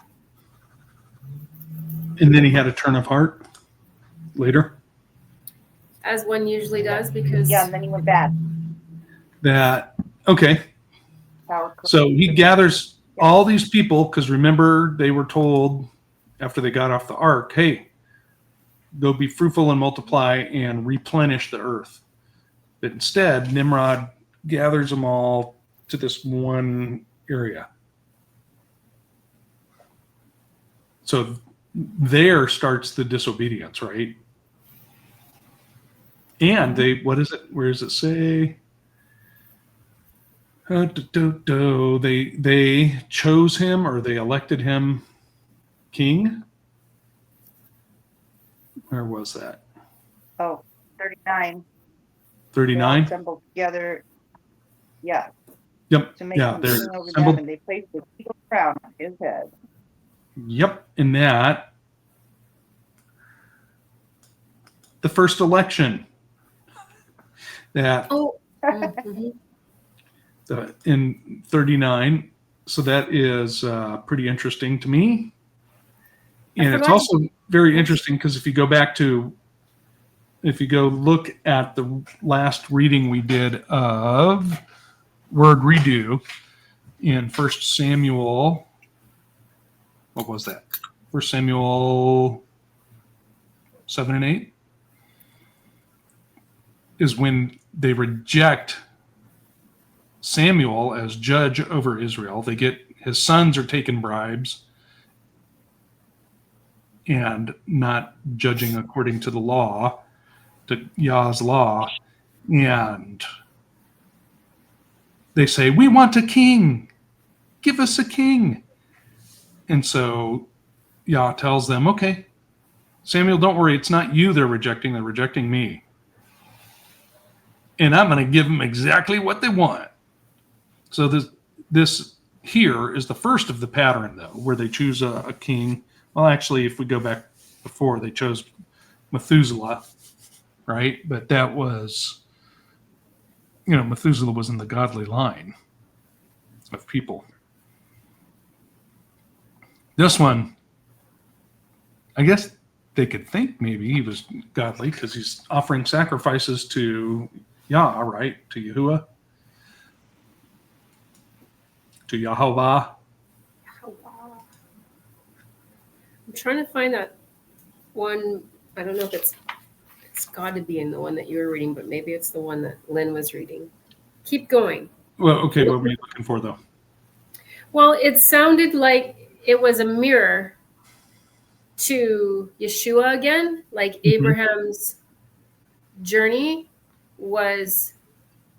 And then he had a turn of heart later. As one usually does, because Yeah, and then he went bad. Okay. Power So he corrupted. gathers all these people, because remember, they were told after they got off the ark, hey, go be fruitful and multiply and replenish the earth. But instead, Nimrod gathers them all to this one area. So there starts the disobedience, right? And what is it? Where does it say? They chose him, or they elected him king. Where was that? Oh, 39. They all 39. assembled together. Yeah, Yep. to make Yeah, him they're king over them, assembled. and they placed the eagle crown on his head. Yep. In that, the first election that mhm. in 39. So that is pretty interesting to me. And it's also very interesting because if you go look at the last reading we did of Word Redo in First Samuel, what was that? First Samuel 7 and 8 is when they reject Samuel as judge over Israel. His sons are taking bribes and not judging according to the law, to Yah's law, and they say, "We want a king. Give us a king." And so Yah tells them, "Okay, Samuel, don't worry. It's not you they're rejecting. They're rejecting me. And I'm going to give them exactly what they want." So this here is the first of the pattern, though, where they choose a king. Well, actually, if we go back before, they chose Methuselah, right? But that was, Methuselah was in the godly line of people. This one, I guess they could think maybe he was godly because he's offering sacrifices to Yah, right? To Yahuwah, to Yahweh. I'm trying to find that one. I don't know if it's got to be in the one that you were reading, but maybe it's the one that Lynn was reading. Keep going. Well, okay, what were you looking for, though? Well, it sounded like it was a mirror to Yeshua again, like Abraham's journey was.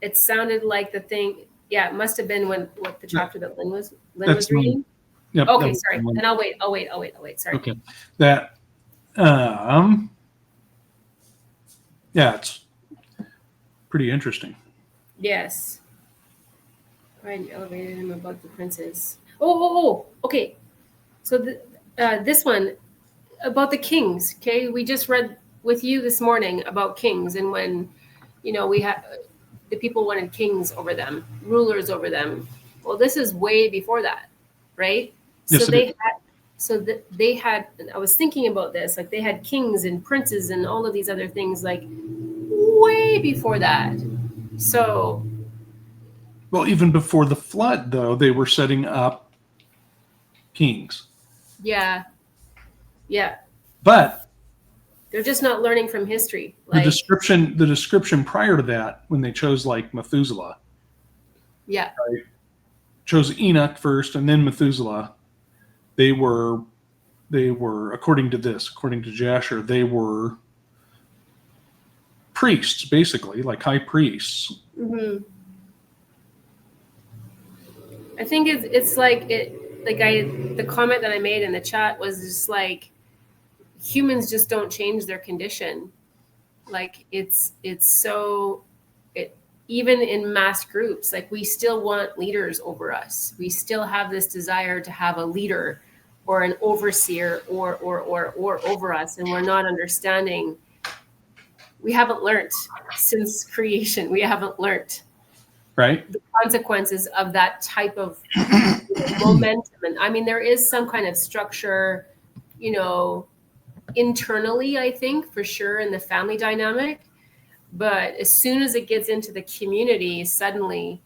It sounded like the thing. Yeah, it must have been what the chapter that Lynn was reading. Yep, Okay, sorry. And I'll wait. Sorry. Okay, that. Yeah, it's pretty interesting. Yes. Pride elevated him above the princes. Oh, okay. So this one about the kings. Okay, we just read with you this morning about kings, and when we had the people wanted kings over them, rulers over them. Well, this is way before that, right? Yes, So they had. I was thinking about this. Like they had kings and princes and all of these other things. Like way before that. So. Well, even before the flood, though, they were setting up kings. Yeah. But they're just not learning from history. The description prior to that, when they chose like Methuselah. Yeah. Right, chose Enoch first and then Methuselah. They were according to Jasher, they were priests, basically, like high priests. Mm-hmm. I think it's like the comment that I made in the chat was just like humans just don't change their condition. Like it's so even in mass groups, like we still want leaders over us. We still have this desire to have a leader or an overseer or over us, and we're not understanding we haven't learned since creation. We haven't learned Right. the consequences of that type of momentum. And I mean, there is some kind of structure, internally, I think, for sure, in the family dynamic. But as soon as it gets into the community, suddenly,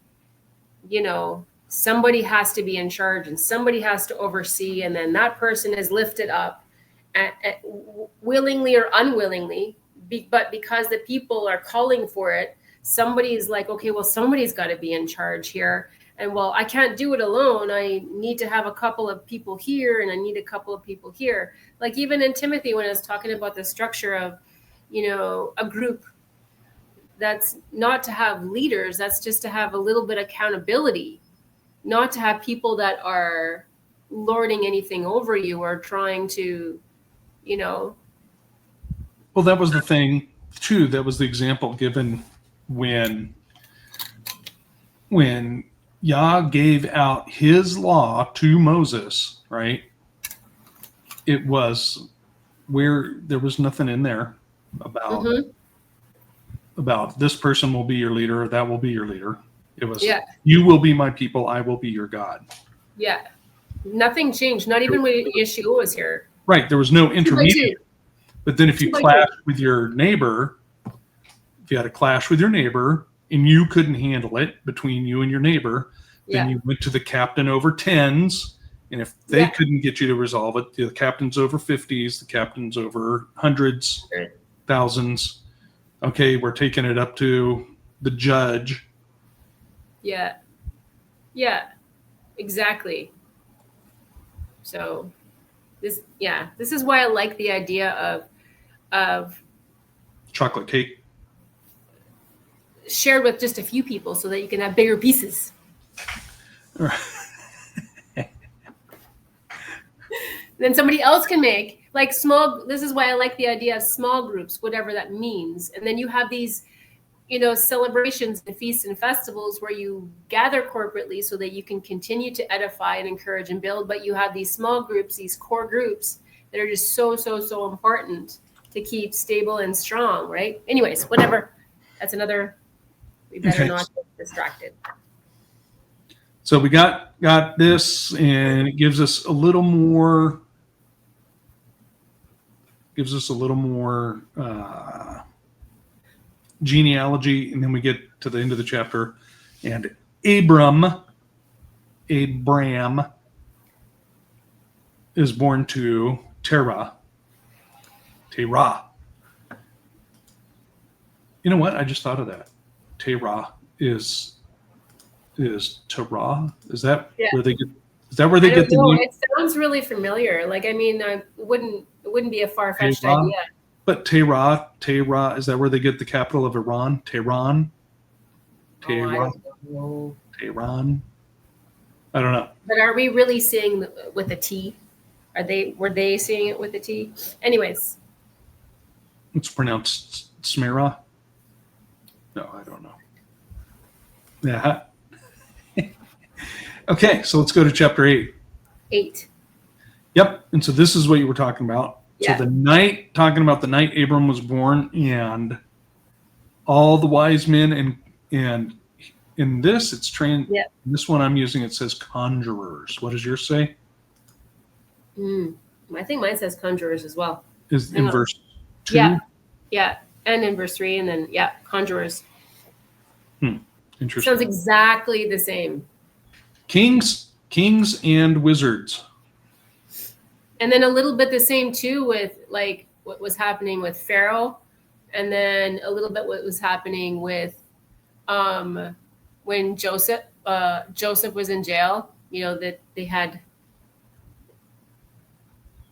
somebody has to be in charge and somebody has to oversee. And then that person is lifted up willingly or unwillingly. But because the people are calling for it, somebody's like, okay, well, somebody's got to be in charge here. And well, I can't do it alone. I need to have a couple of people here and I need a couple of people here. Like even in Timothy, when I was talking about the structure of, a group, that's not to have leaders. That's just to have a little bit of accountability, not to have people that are lording anything over you or trying to, Well, that was the thing too. That was the example given when Yah gave out his law to Moses, right? It was where there was nothing in there about this person will be your leader or that will be your leader. It was, you will be my people, I will be your God. Yeah. Nothing changed. Not even when Yeshua was here. Right. There was no intermediate. But then if you clash with your neighbor, if you had a clash with your neighbor and you couldn't handle it between you and your neighbor, then you went to the captain over 10s. And if they couldn't get you to resolve it, the captain's over 50s, the captain's over hundreds, thousands. Okay, we're taking it up to the judge. Yeah. Yeah, exactly. So this is why I like the idea of chocolate cake shared with just a few people so that you can have bigger pieces. Then somebody else can make like small. This is why I like the idea of small groups, whatever that means. And then you have these, celebrations and feasts and festivals where you gather corporately so that you can continue to edify and encourage and build. But you have these small groups, these core groups that are just so, so, so important to keep stable and strong, right? Anyways, whatever. That's another, we better not get distracted. So we got this, and it gives us a little more genealogy, and then we get to the end of the chapter, and Abram is born to Terah. You know what? I just thought of that. Terah is Terah. Is that where they get? Is that where they get the name? It sounds really familiar. Like, I mean, it wouldn't be a far-fetched idea. But Terah, is that where they get the capital of Iran? Tehran? Tehran? I don't know. But are we really seeing with a T? Were they seeing it with a T? Anyways. It's pronounced Smira. No, I don't know. Yeah. Okay, so let's go to chapter 8. 8. Yep. And so this is what you were talking about. Yeah. So talking about the night Abram was born, and all the wise men, and in this it's this one I'm using, it says conjurers. What does yours say? I think mine says conjurers as well. Is in verse 2? Yeah. And in verse 3, and then conjurers. Interesting. Sounds exactly the same. Kings and wizards. And then a little bit the same too with like what was happening with Pharaoh, and then a little bit what was happening with when Joseph was in jail. That they had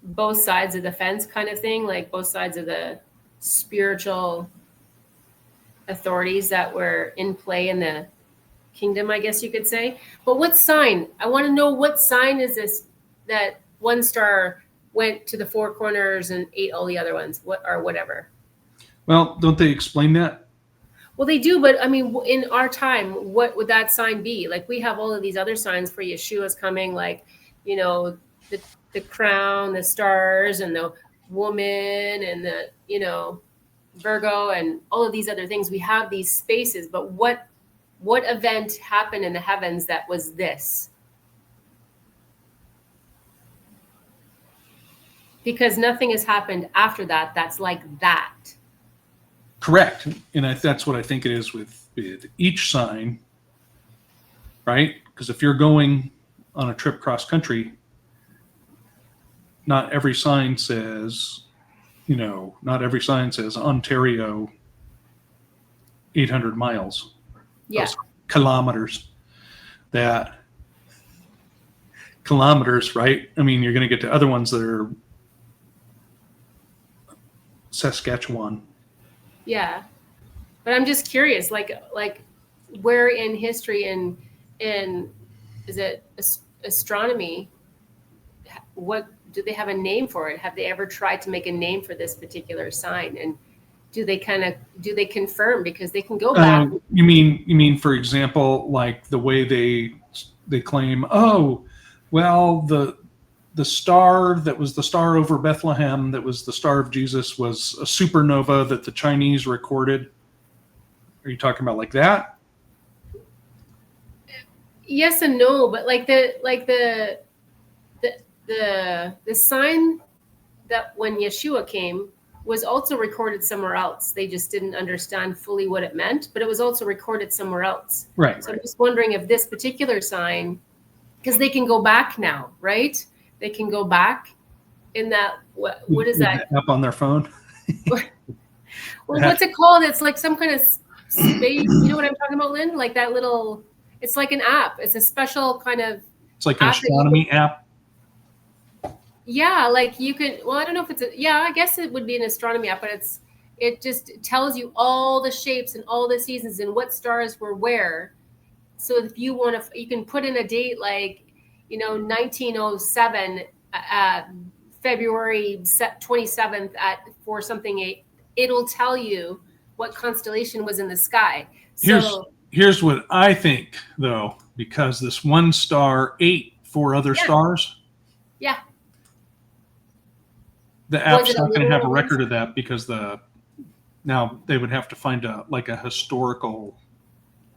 both sides of the fence kind of thing, like both sides of the spiritual authorities that were in play in the kingdom, I guess you could say. But what sign? I want to know, what sign is this that one star went to the four corners and ate all the other ones, whatever? Well, don't they explain that? Well, they do, but I mean, in our time, what would that sign be? Like, we have all of these other signs for Yeshua's coming, like, the crown, the stars, and the woman, and the Virgo and all of these other things. We have these spaces, but what event happened in the heavens that was this? Because nothing has happened after that that's like that. Correct. And that's what I think it is with each sign, right? Because if you're going on a trip cross country, not every sign says, not every sign says Ontario 800 miles. Yeah. Those kilometers. That kilometers, right? I mean, you're going to get to other ones that are Saskatchewan. Yeah. But I'm just curious, like where in history in is it astronomy, what do they have a name for it? Have they ever tried to make a name for this particular sign? And do they confirm, because they can go back? You mean for example, like the way they claim, oh, well, the star that was the star over Bethlehem, that was the star of Jesus, was a supernova that the Chinese recorded. Are you talking about like that? Yes and no, but like the sign that when Yeshua came was also recorded somewhere else. They just didn't understand fully what it meant, but it was also recorded somewhere else. Right. So I'm just wondering if this particular sign, because they can go back now, right? They can go back in that, what is that? Up on their phone? Well, what's it called? It's like some kind of space. You know what I'm talking about, Lynn? Like that little, it's like an app. It's a special kind of. It's like an astronomy app. Yeah, like you can, well, I don't know if I guess it would be an astronomy app, but it just tells you all the shapes and all the seasons and what stars were where. So if you want to, you can put in a date like, 1907, February 27th for something, it'll tell you what constellation was in the sky. Here's what I think, though, because this one star ate 4 other stars. Yeah. The app's not going to have a record of that, because now they would have to find a historical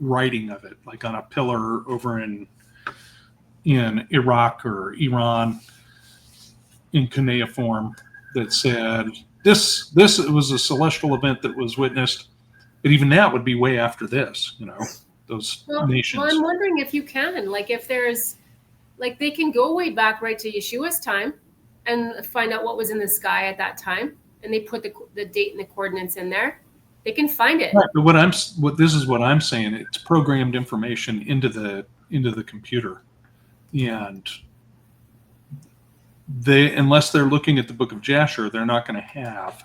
writing of it, like on a pillar over in Iraq or Iran in cuneiform that said this was a celestial event that was witnessed. But even that would be way after this, those nations. Well, I'm wondering if you can, like, if there's, like, they can go way back right to Yeshua's time and find out what was in the sky at that time, and they put the date and the coordinates in there. They can find it. Right, but this is what I'm saying. It's programmed information into the computer, and unless they're looking at the book of Jasher, they're not going to have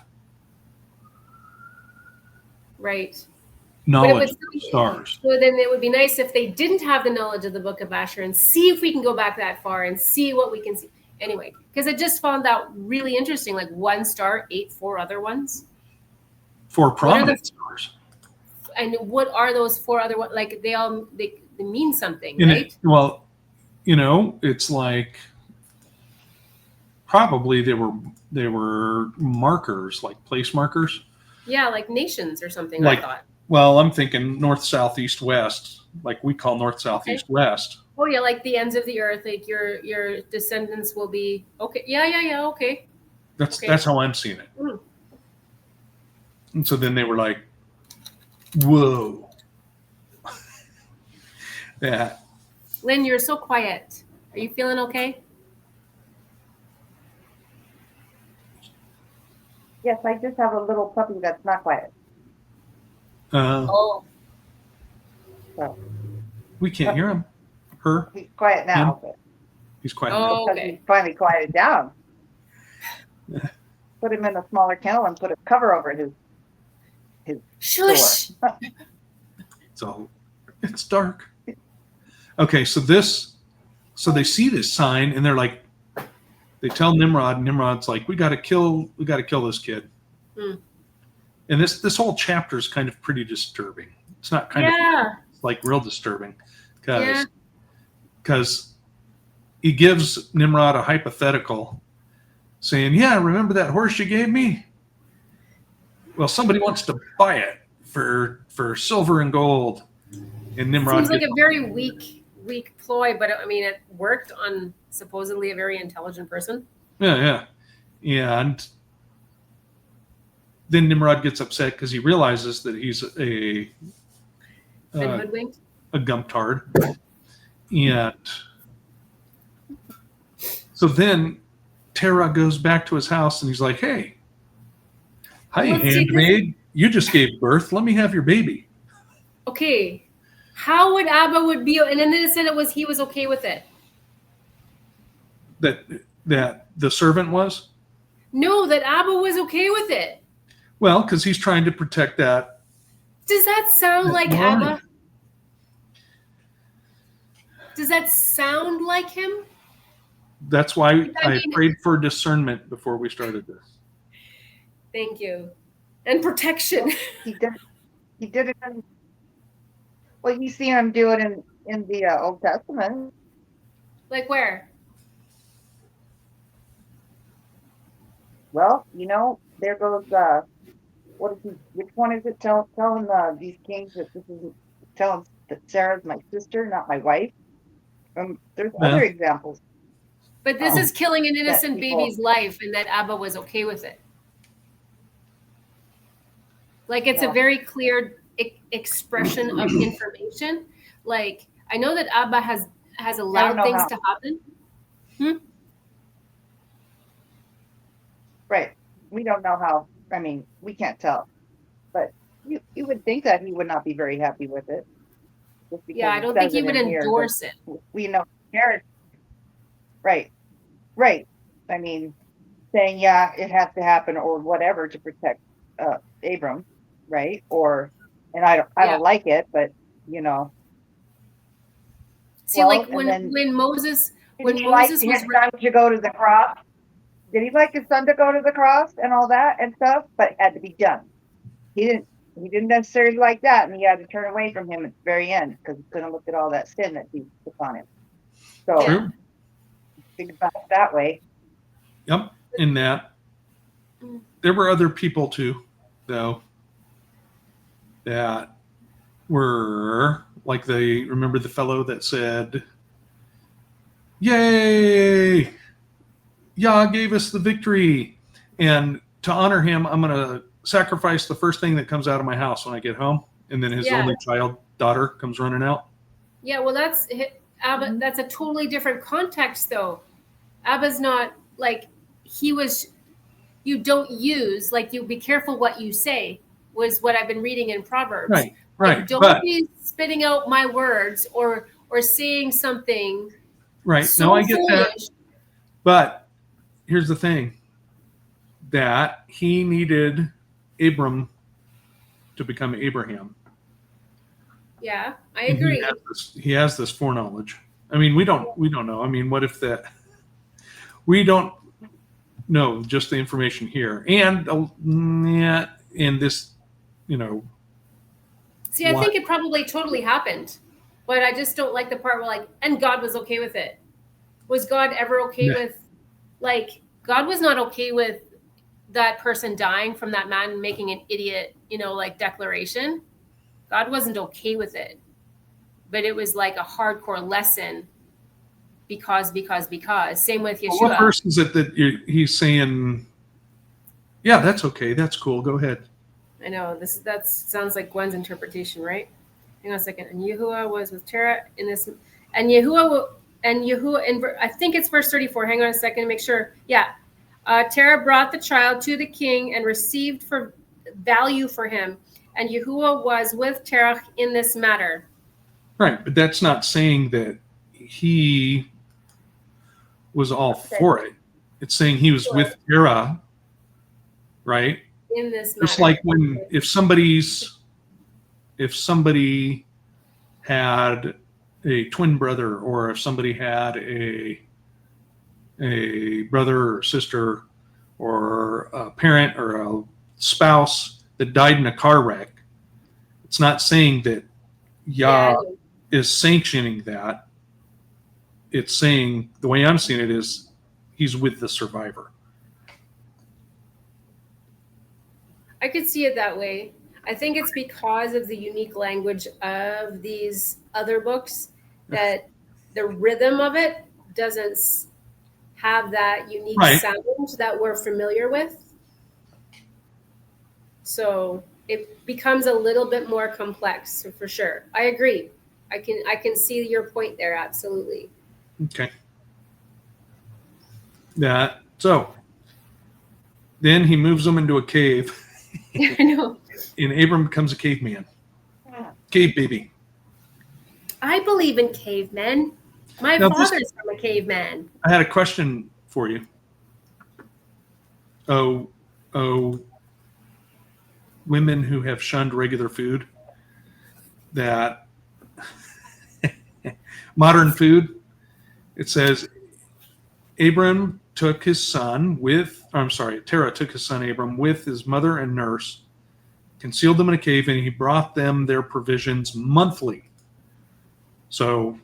knowledge of stars. So then it would be nice if they didn't have the knowledge of the book of Jasher, and see if we can go back that far and see what we can see. Anyway, because I just found that really interesting. Like, one star ate 4 other ones. 4 prominent stars. And what are those 4 other ones? Like, they mean something, and right? It's like probably they were markers, like place markers. Yeah, like nations or something. Like, I thought. Well, I'm thinking north, south, east, west, like we call north, south, east, west. Oh yeah, like the ends of the earth, like your descendants will be okay. Yeah, okay. That's how I'm seeing it. Mm. And so then they were like, "Whoa." Yeah. Lynn, you're so quiet. Are you feeling okay? Yes, I just have a little puppy that's not quiet. Oh. So we can't hear him. Her. he's quiet now. But He's quiet. Oh, because okay. he's finally quieted down. Put him in a smaller kennel and put a cover over his Shush. door. It's dark. Okay, so they see this sign and they're like, they tell Nimrod. Nimrod's like, we got to kill this kid. Mm. And this whole chapter is kind of pretty disturbing. It's not kind of like real disturbing, because he gives Nimrod a hypothetical, saying, "Yeah, remember that horse you gave me? well, somebody wants to buy it for silver and gold. And Nimrod Seems like gets, a very weak ploy, but I mean, it worked on supposedly a very intelligent person. yeah. And then Nimrod gets upset because he realizes that he's Been hoodwinked. a gumptard. And so then Terah goes back to his house and he's like, hey, hi, Well, see, handmaid, you just gave birth. Let me have your baby. Okay, how would Abba would be? And then it said he was okay with it. That the servant was? No, that Abba was okay with it. Well, because he's trying to protect that. Does that sound like line. Abba? Does that sound like him? That's why I I mean- prayed for discernment before we started this. Thank you. And protection. He did it. Well, you see him do it in the Old Testament. Like where? Well, there goes what is he? Which one is it? Telling these kings that tell them that Sarah's my sister, not my wife. There's other examples. But this is killing an that innocent people- baby's life, and that Abba was okay with it. Like it's Yeah. a very clear expression of information. Like I know that Abba has allowed know things how. to happen. Right. We don't know how. I mean, we can't tell. But you would think that he would not be very happy with it. Just because Yeah, I don't think says he it would in here, but endorse it. we know Jared. Right. I mean, saying yeah, it has to happen or whatever to protect Abram, right? And I Yeah. don't like it, but See, Well, like and then- when Moses did when he like Moses his was son to go to the cross? Did he like his son to go to the cross and all that and stuff? But it had to be done. He didn't necessarily like that, and he had to turn away from him at the very end because he couldn't look at all that sin that he took on him. So True. think about it that way. Yep. In that. There were other people too, though, that were like remember the fellow that said, yay, Yah gave us the victory. And to honor him, I'm going to sacrifice the first thing that comes out of my house when I get home. And then his Yeah. only daughter comes running out. Yeah, well, that's Abba. That's a totally different context, though. Abba's not like he was. You don't use like you be careful what you say was what I've been reading in Proverbs. Right. Like, don't be spitting out my words or saying something. Right. So No, I get foolish. that. But here's the thing, that he needed Abram to become Abraham. Yeah, I And agree. He has this foreknowledge. I mean, we don't know. I mean, what if we don't know just the information here, and in this, See, I think it probably totally happened, but I just don't like the part where and God was okay with it. Was God ever okay with, God was not okay with that person dying from that man making an idiot, declaration. God wasn't okay with it, but it was like a hardcore lesson because. Same with Yeshua. What verse is it that he's saying, yeah, that's okay, that's cool, go ahead. I know that sounds like Gwen's interpretation, right? Hang on a second. And Yahuwah was with Terah in this, and Yahuwah in I think it's verse 34. Hang on a second to make sure. Yeah, Terah brought the child to the king and received for value for him, and Yahuwah was with Terah in this matter. Right, but that's not saying that he was all for it. It's saying he was with Terah, right? In this matter. Just like if somebody had a twin brother, or if somebody had a brother or sister or a parent or a spouse that died in a car wreck, it's not saying that Yah is sanctioning that. It's saying, the way I'm seeing it is, he's with the survivor. I could see it that way. I think it's because of the unique language of these other books that the rhythm of it doesn't have that unique Right. sound that we're familiar with. So it becomes a little bit more complex, for sure. I agree. I can see your point there, absolutely. Okay. That so then he moves them into a cave, I know. and Abram becomes a caveman, Yeah. cave baby. I believe in cavemen. My Now, father's from a caveman. I had a question for you. Oh, women who have shunned regular food, that modern food. It says Abram took his son with, I'm sorry, Terah took his son Abram with his mother and nurse, concealed them in a cave, and he brought them their provisions monthly. So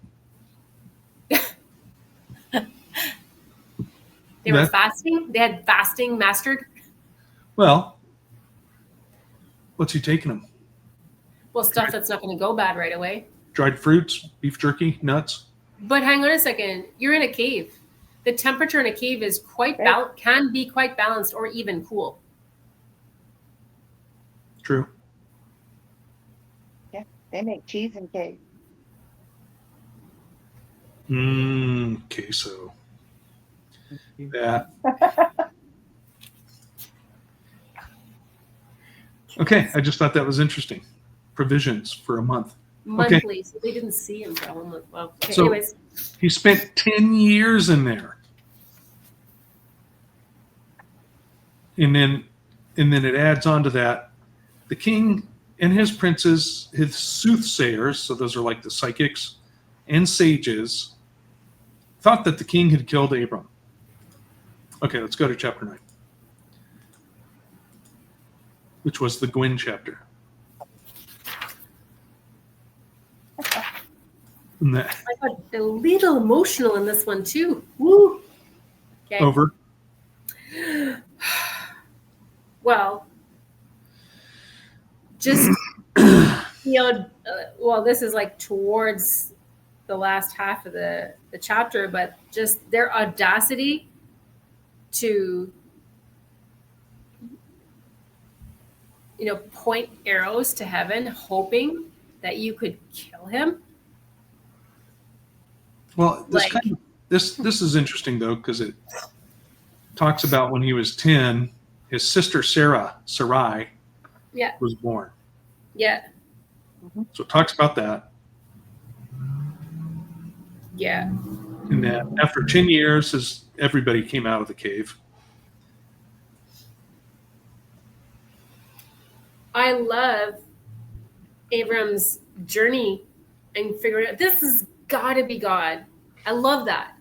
They were fasting. They had fasting mastered. well, what's he taking them? Well, stuff that's not going to go bad right away. Dried fruits, beef jerky, nuts. But hang on a second. You're in a cave. The temperature in a cave is can be quite balanced or even cool. True. Yeah, they make cheese in caves. Queso. That. Okay, I just thought that was interesting. Provisions for a month. Monthly, Okay. so they didn't see him for a whole month. Well, okay, So- anyways. He spent 10 years in there. And then it adds on to that. The king and his princes, his soothsayers, so those are like the psychics and sages, thought that the king had killed Abram. Okay, let's go to chapter 9, which was the Gwyn chapter. And that, I got a little emotional in this one too. Woo. Okay. over. Well, just well, this is like towards the last half of the chapter, but just their audacity to point arrows to heaven, hoping that you could kill him. Well, this is interesting though, because it talks about when he was 10, his sister Sarai, Yeah. was born. Yeah. So it talks about that. Yeah. And that after 10 years, as everybody came out of the cave. I love Abram's journey and figuring out this has got to be God. I love that.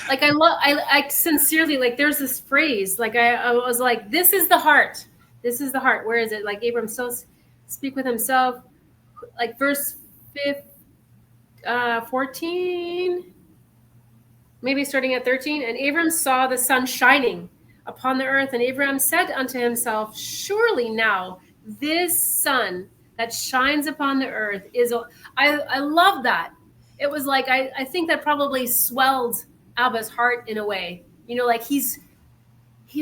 I sincerely, like, there's this phrase, like, I was like, this is the heart. This is the heart. Where is it? Like, Abram still speak with himself. Like, verse 14, maybe starting at 13. And Abram saw the sun shining upon the earth. And Abram said unto himself, surely now this sun that shines upon the earth is, I love that. It was like, I think that probably swelled Abba's heart in a way, like he's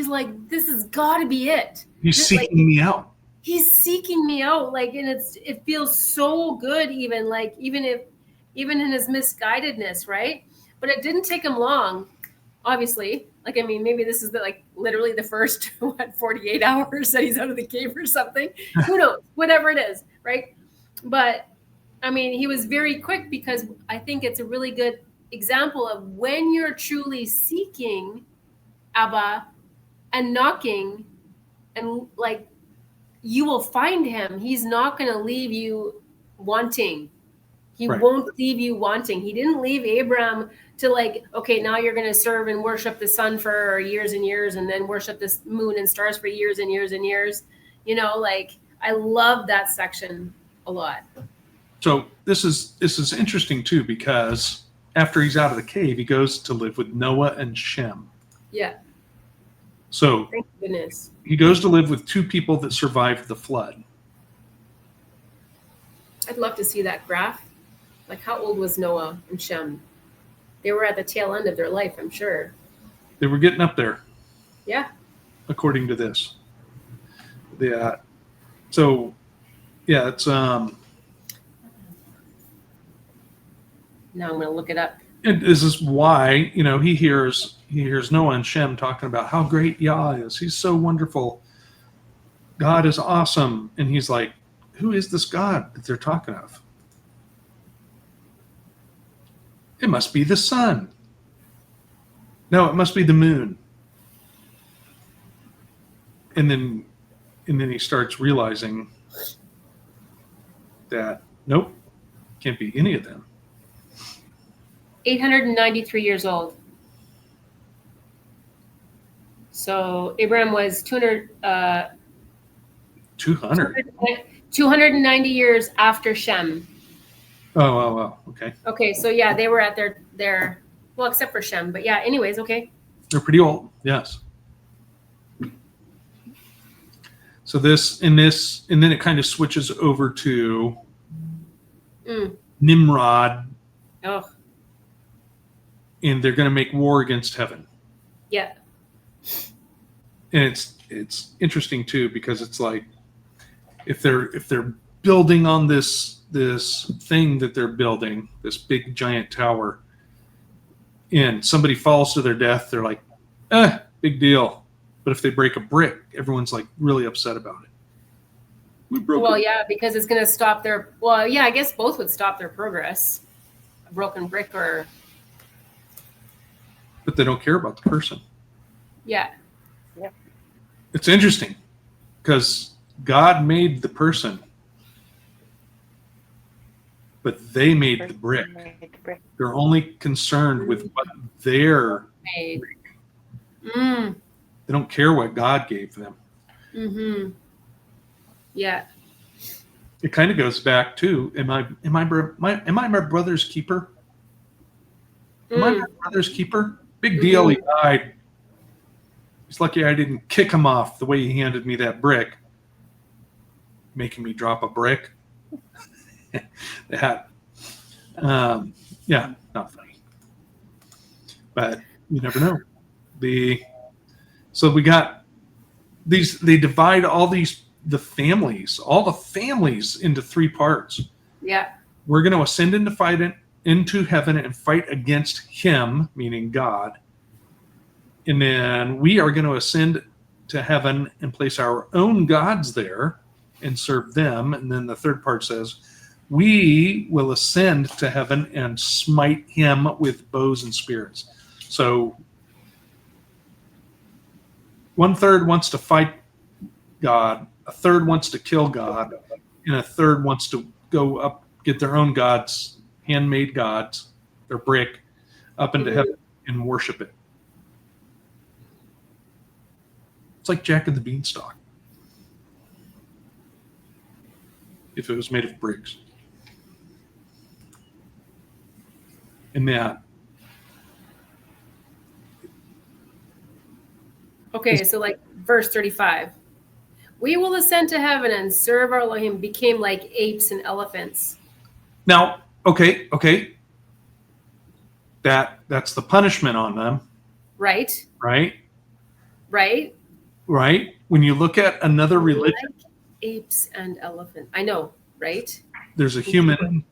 like, this has got to be it. He's seeking me out. He's seeking me out. Like, and it feels so good, even in his misguidedness. Right. But it didn't take him long, obviously. Like, I mean, maybe this is literally the first 48 hours that he's out of the cave or something. Who knows? Whatever it is. Right. But I mean, he was very quick, because I think it's a really good example of when you're truly seeking Abba and knocking, and like, you will find him. He's not going to leave you wanting. He Right. won't leave you wanting. He didn't leave Abram to like, okay, now you're going to serve and worship the sun for years and years, and then worship this moon and stars for years and years and years. Like, I love that section a lot. So this is interesting too, because after he's out of the cave, he goes to live with Noah and Shem. Yeah. So Thank goodness. he goes to live with two people that survived the flood. I'd love to see that graph. Like, how old was Noah and Shem? They were at the tail end of their life, I'm sure. They were getting up there, Yeah. according to this. Yeah. So, yeah, it's Now I'm going to look it up. and this is why he hears Noah and Shem talking about how great Yah is. He's so wonderful. God is awesome, and he's like, who is this God that they're talking of? It must be the sun. No, it must be the moon. And then he starts realizing that nope, can't be any of them. 893 years old. So Abraham was 200, 200. 290 years after Shem. Oh, okay. Okay, so yeah, they were at their well, except for Shem, but yeah. Anyways, okay. They're pretty old, yes. So and then it kind of switches over to Nimrod, Oh, and they're going to make war against heaven. yeah. And it's interesting too, because it's like if they're building on this thing that they're building, this big giant tower, and somebody falls to their death, they're like, big deal. But if they break a brick, everyone's like really upset about it. We broke Well, it. yeah, because it's going to stop their. Well, yeah, I guess both would stop their progress. A broken brick or. But they don't care about the person. Yeah. It's interesting because God made the person, but they made the brick. They're only concerned with what they're Made. They don't care what God gave them. Mm-hmm. Yeah. It kind of goes back to am I my brother's keeper? Am I my brother's keeper? Big deal. He died. He's lucky I didn't kick him off the way he handed me that brick, making me drop a brick. That, yeah, not funny. But you never know. So we got these. They divide all the families into three parts. Yeah. We're going to ascend into heaven and fight against him, meaning God. And then we are going to ascend to heaven and place our own gods there and serve them. And then the third part says, we will ascend to heaven and smite him with bows and spears. So 1/3 wants to fight God, 1/3 wants to kill God, and 1/3 wants to go up, get their own gods, handmade gods, their brick, up into heaven and worship it. It's like Jack and the Beanstalk, if it was made of bricks. And that. Okay, so like verse 35. We will ascend to heaven and serve our Elohim became like apes and elephants. Now, okay. That's the punishment on them, Right? right? Right? Right? When you look at another religion, Like apes and elephants. I know, right? there's a human.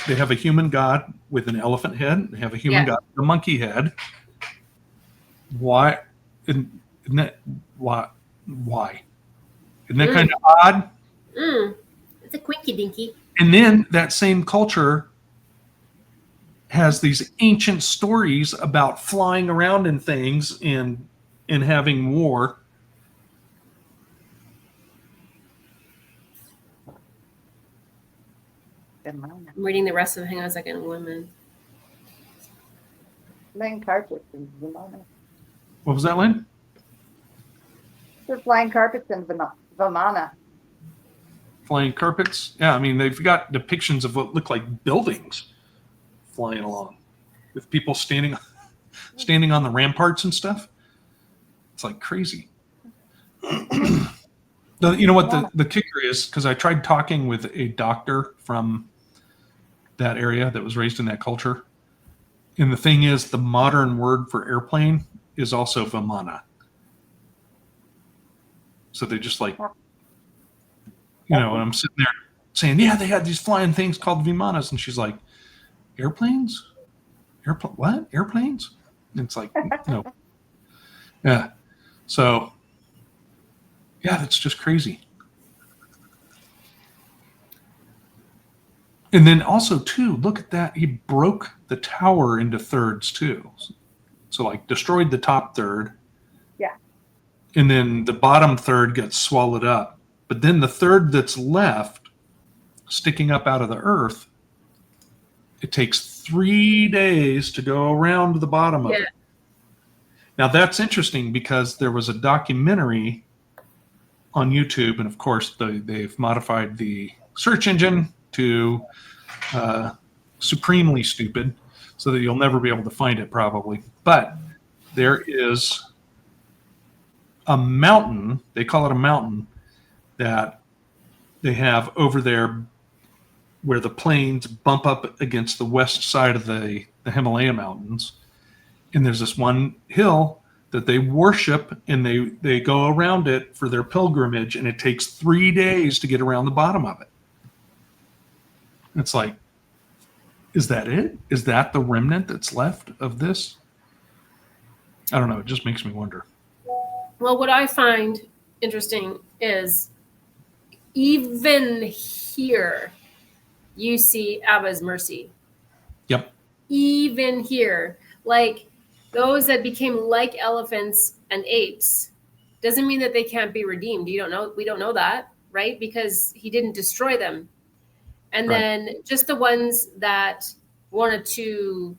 They have a human god with an elephant head. They have a human god with a monkey head. Why? Isn't that why? Isn't that kind of odd? It's a quinky dinky. And then that same culture has these ancient stories about flying around in things and having war. I'm reading the rest of it. Hang on a second. Women. Flying carpets in Vimana. What was that, Lynn? They're flying carpets in Vimana. Flying carpets? Yeah, I mean, they've got depictions of what look like buildings flying along with people standing on the ramparts and stuff. It's like crazy. You know what the kicker is? Because I tried talking with a doctor from that area that was raised in that culture. And the thing is, the modern word for airplane is also Vimana. So they just like, and I'm sitting there saying, yeah, they had these flying things called Vimanas. And she's like, airplanes? What? Airplanes? And it's like, no. Yeah. So, yeah, that's just crazy. And then also, too, look at that. He broke the tower into thirds, too. So, like, destroyed the top third. Yeah. And then the bottom third gets swallowed up. But then the third that's left, sticking up out of the earth, it takes 3 days to go around the bottom of it. Now, that's interesting because there was a documentary on YouTube, and of course, they've modified the search engine to supremely stupid so that you'll never be able to find it probably. But there is a mountain, they call it a mountain, that they have over there where the plains bump up against the west side of the Himalaya mountains. And there's this one hill that they worship, and they go around it for their pilgrimage, and it takes 3 days to get around the bottom of it. It's like, is that it? Is that the remnant that's left of this? I don't know. It just makes me wonder. Well, what I find interesting is even here, you see Abba's mercy. Yep. Even here, like those that became like elephants and apes, doesn't mean that they can't be redeemed. We don't know that, right? Because he didn't destroy them. And Right. then just the ones that wanted to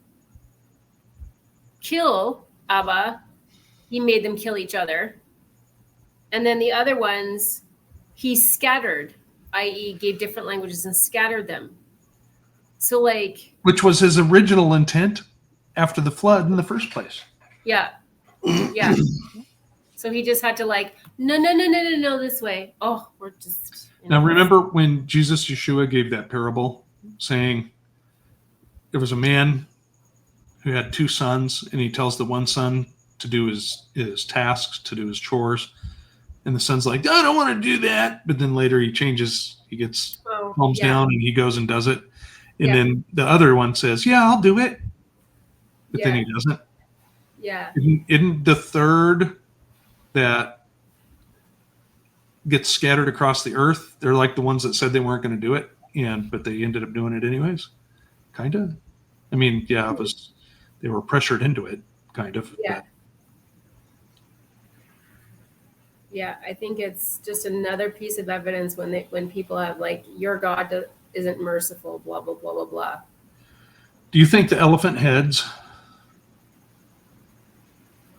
kill Abba, he made them kill each other. And then the other ones, he scattered, i.e. gave different languages and scattered them. So like... Which was his original intent after the flood in the first place. Yeah. Yeah. So he just had to like, no, this way. Oh, we're just... Now, remember when Jesus, Yeshua, gave that parable saying there was a man who had 2 sons, and he tells the one son to do his tasks, to do his chores. And the son's like, I don't want to do that. But then later he changes, he gets calms down, and he goes and does it. And then the other one says, yeah, I'll do it. But then he doesn't. Yeah. Isn't the third that gets scattered across the earth, they're like the ones that said they weren't going to do it, but they ended up doing it anyways? Kind of. I mean, yeah, they were pressured into it, kind of. Yeah. But. Yeah, I think it's just another piece of evidence when people have like, your God isn't merciful, blah, blah, blah, blah, blah. Do you think the elephant heads,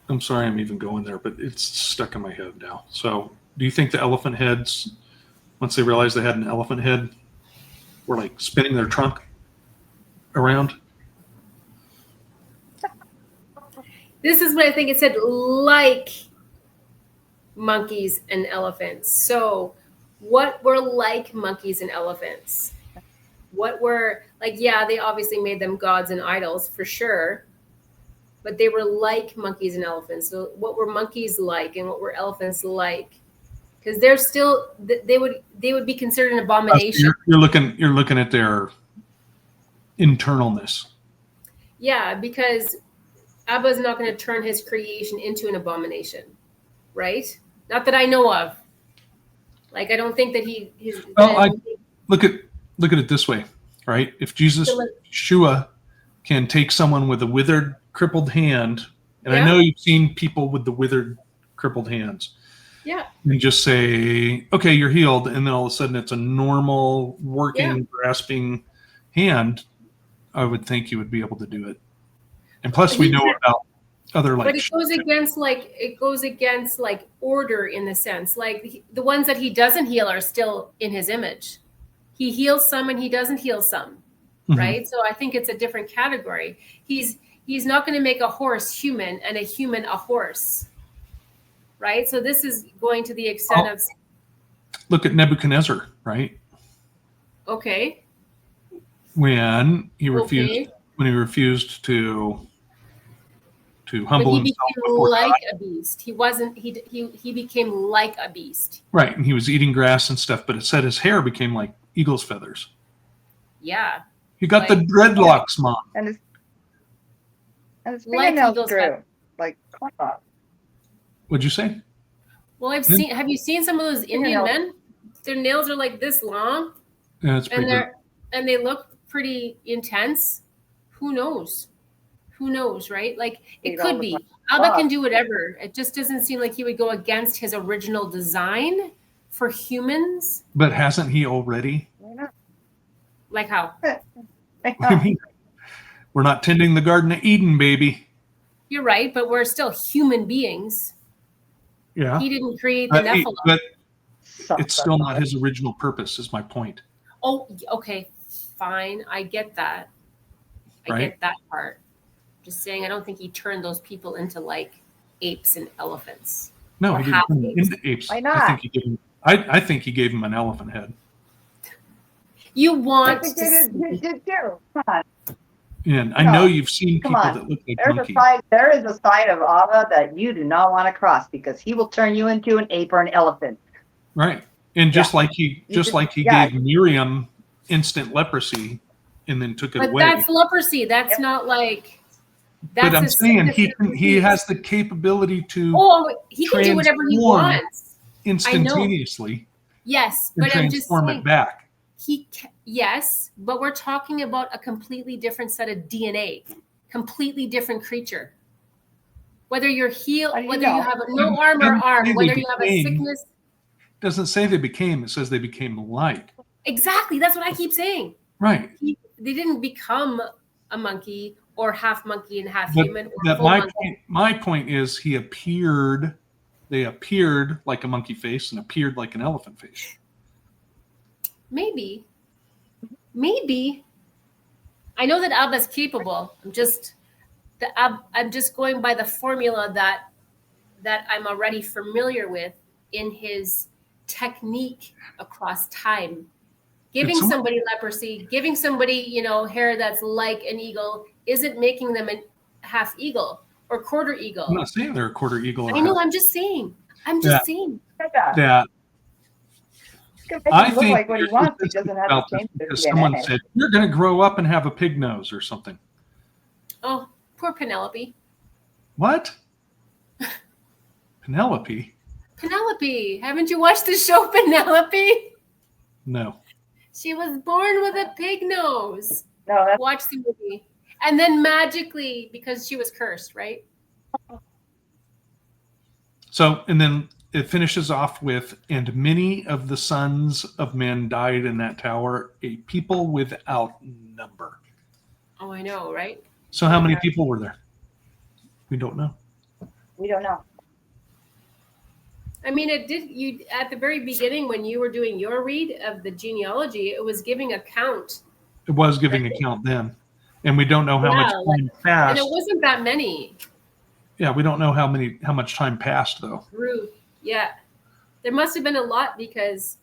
I'm sorry I'm even going there, but it's stuck in my head now. So do you think the elephant heads, once they realized they had an elephant head, were like spinning their trunk around? This is what I think it said, like monkeys and elephants. So what were like monkeys and elephants? What were like, yeah, they obviously made them gods and idols for sure, but they were like monkeys and elephants. So what were monkeys like and what were elephants like? Because they're still, they would be considered an abomination. You're looking at their internalness. Yeah, because Abba's not going to turn his creation into an abomination, right? Not that I know of. Like, I don't think that look at it this way, right? If Jesus, Yeshua, can take someone with a withered, crippled hand, and I know you've seen people with the withered, crippled hands. Yeah. And just say, okay, you're healed, and then all of a sudden it's a normal, working, grasping hand, I would think you would be able to do it. And plus, we know about other like. But it goes against order in the sense, like the ones that he doesn't heal are still in his image. He heals some and he doesn't heal some, right? So I think it's a different category. He's not going to make a horse human and a human a horse. right? So this is going to the extent of, Look at Nebuchadnezzar, right? okay, When he refused, okay. when he refused to But humble he himself became before like God. a beast. He wasn't, he became like a beast. Right, and he was eating grass and stuff, but it said his hair became like eagle's feathers. Yeah. You got the Like- dreadlocks, Mom. And his Like fingernails eagle's grew like claws. What'd you say? Well, Yeah. have you seen some of those Indian Fingernails. men? Their nails are like this long Yeah, it's pretty good. and they look pretty intense. Who knows? Who knows, right? Like it They could don't be. look Alba claws. can do whatever. It just doesn't seem like he would go against his original design for humans. But hasn't he already? Why not? Like how? Why I not? mean, we're not tending the Garden of Eden, baby. You're right, but we're still human beings. Yeah. He didn't create the Nephilim. But Sucks it's still not about it. his original purpose, is my point. Oh, okay, fine. I get that. I Right. get that part. Just saying, I don't think he turned those people into like apes and elephants. No, Or he didn't half turn them apes. into apes. Why I not? think he gave him. I think he gave him an elephant head. You I want think to you see, did too. Come on. And I No. know you've seen Come people on. that look like There monkeys. is a side of Abba that you do not want to cross because he will turn you into an ape or an elephant. Right. And just like he Yeah. gave Miriam instant leprosy and then took it but away. that's leprosy. That's Yep. not like. But That's I'm a saying sickness and he disease. has the capability to Oh, he can do whatever he transform wants. instantaneously Yes, and but I'm just transform saying. it back. Yes, but we're talking about a completely different set of DNA, completely different creature. Whether you're healed, How do you whether know? you have no arm or Didn't say arm, they whether you have a became- sickness. Doesn't say they became, it says they became like. Exactly, that's what I keep saying. Right. They didn't become a monkey or half monkey and half But human or that full monkey. my point is they appeared like a monkey face and appeared like an elephant face. Maybe. I know that Abba's capable. I'm just going by the formula that I'm already familiar with in his technique across time. Giving somebody leprosy, giving somebody, hair that's like an eagle isn't making them a half eagle or quarter eagle. I'm not saying they're a quarter eagle. I know, I'm just saying. That I Look think like what he there's wants. He statistics doesn't have about to this change his because someone DNA. said you're going to grow up and have a pig nose or something. Oh, poor Penelope. What? Penelope? Penelope. Haven't you watched the show Penelope? No. She was born with a pig nose. No, that's Watch the movie. And then magically, because she was cursed, right? So, and then it finishes off with, and many of the sons of men died in that tower, a people without number. Oh, I know, right? So how many people were there? We don't know. we don't know. I mean, you at the very beginning when you were doing your read of the genealogy, it was giving a count. It was giving account then. And we don't know how much time And passed. it wasn't that many. Yeah, we don't know how much time passed though. Ruth. Yeah. There must have been a lot because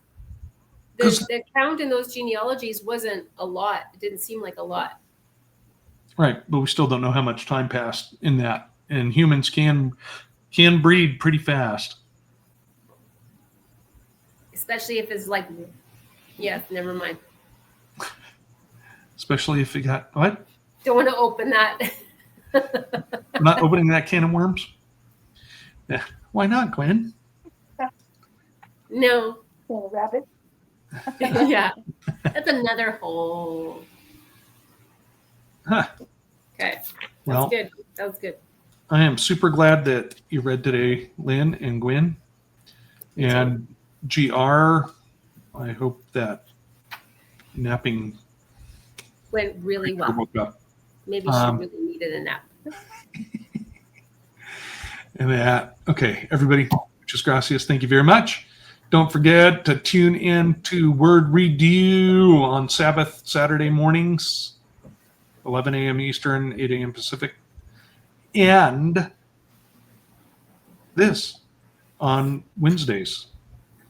the count in those genealogies wasn't a lot. It didn't seem like a lot. Right, but we still don't know how much time passed in that. And humans can breed pretty fast. Especially if it's like, yeah, never mind. Especially if you got what? Don't want to open that. I'm not opening that can of worms. Yeah. Why not, Gwen? No. Rabbit. Yeah. That's another whole. Huh. Okay. Well, Good. That was good. I am super glad that you read today, Lynn and Gwen. And GR, I hope that napping Went really well. woke up. Maybe she really needed a nap. And that, okay, everybody, muchas gracias. Thank you very much. Don't forget to tune in to Word Review on Saturday mornings, 11 a.m. Eastern, 8 a.m. Pacific. And this on Wednesdays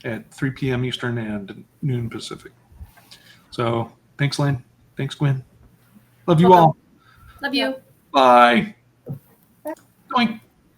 at 3 p.m. Eastern and noon Pacific. So thanks, Lynn. Thanks, Gwen. Love you all. Love you. Bye. Doink.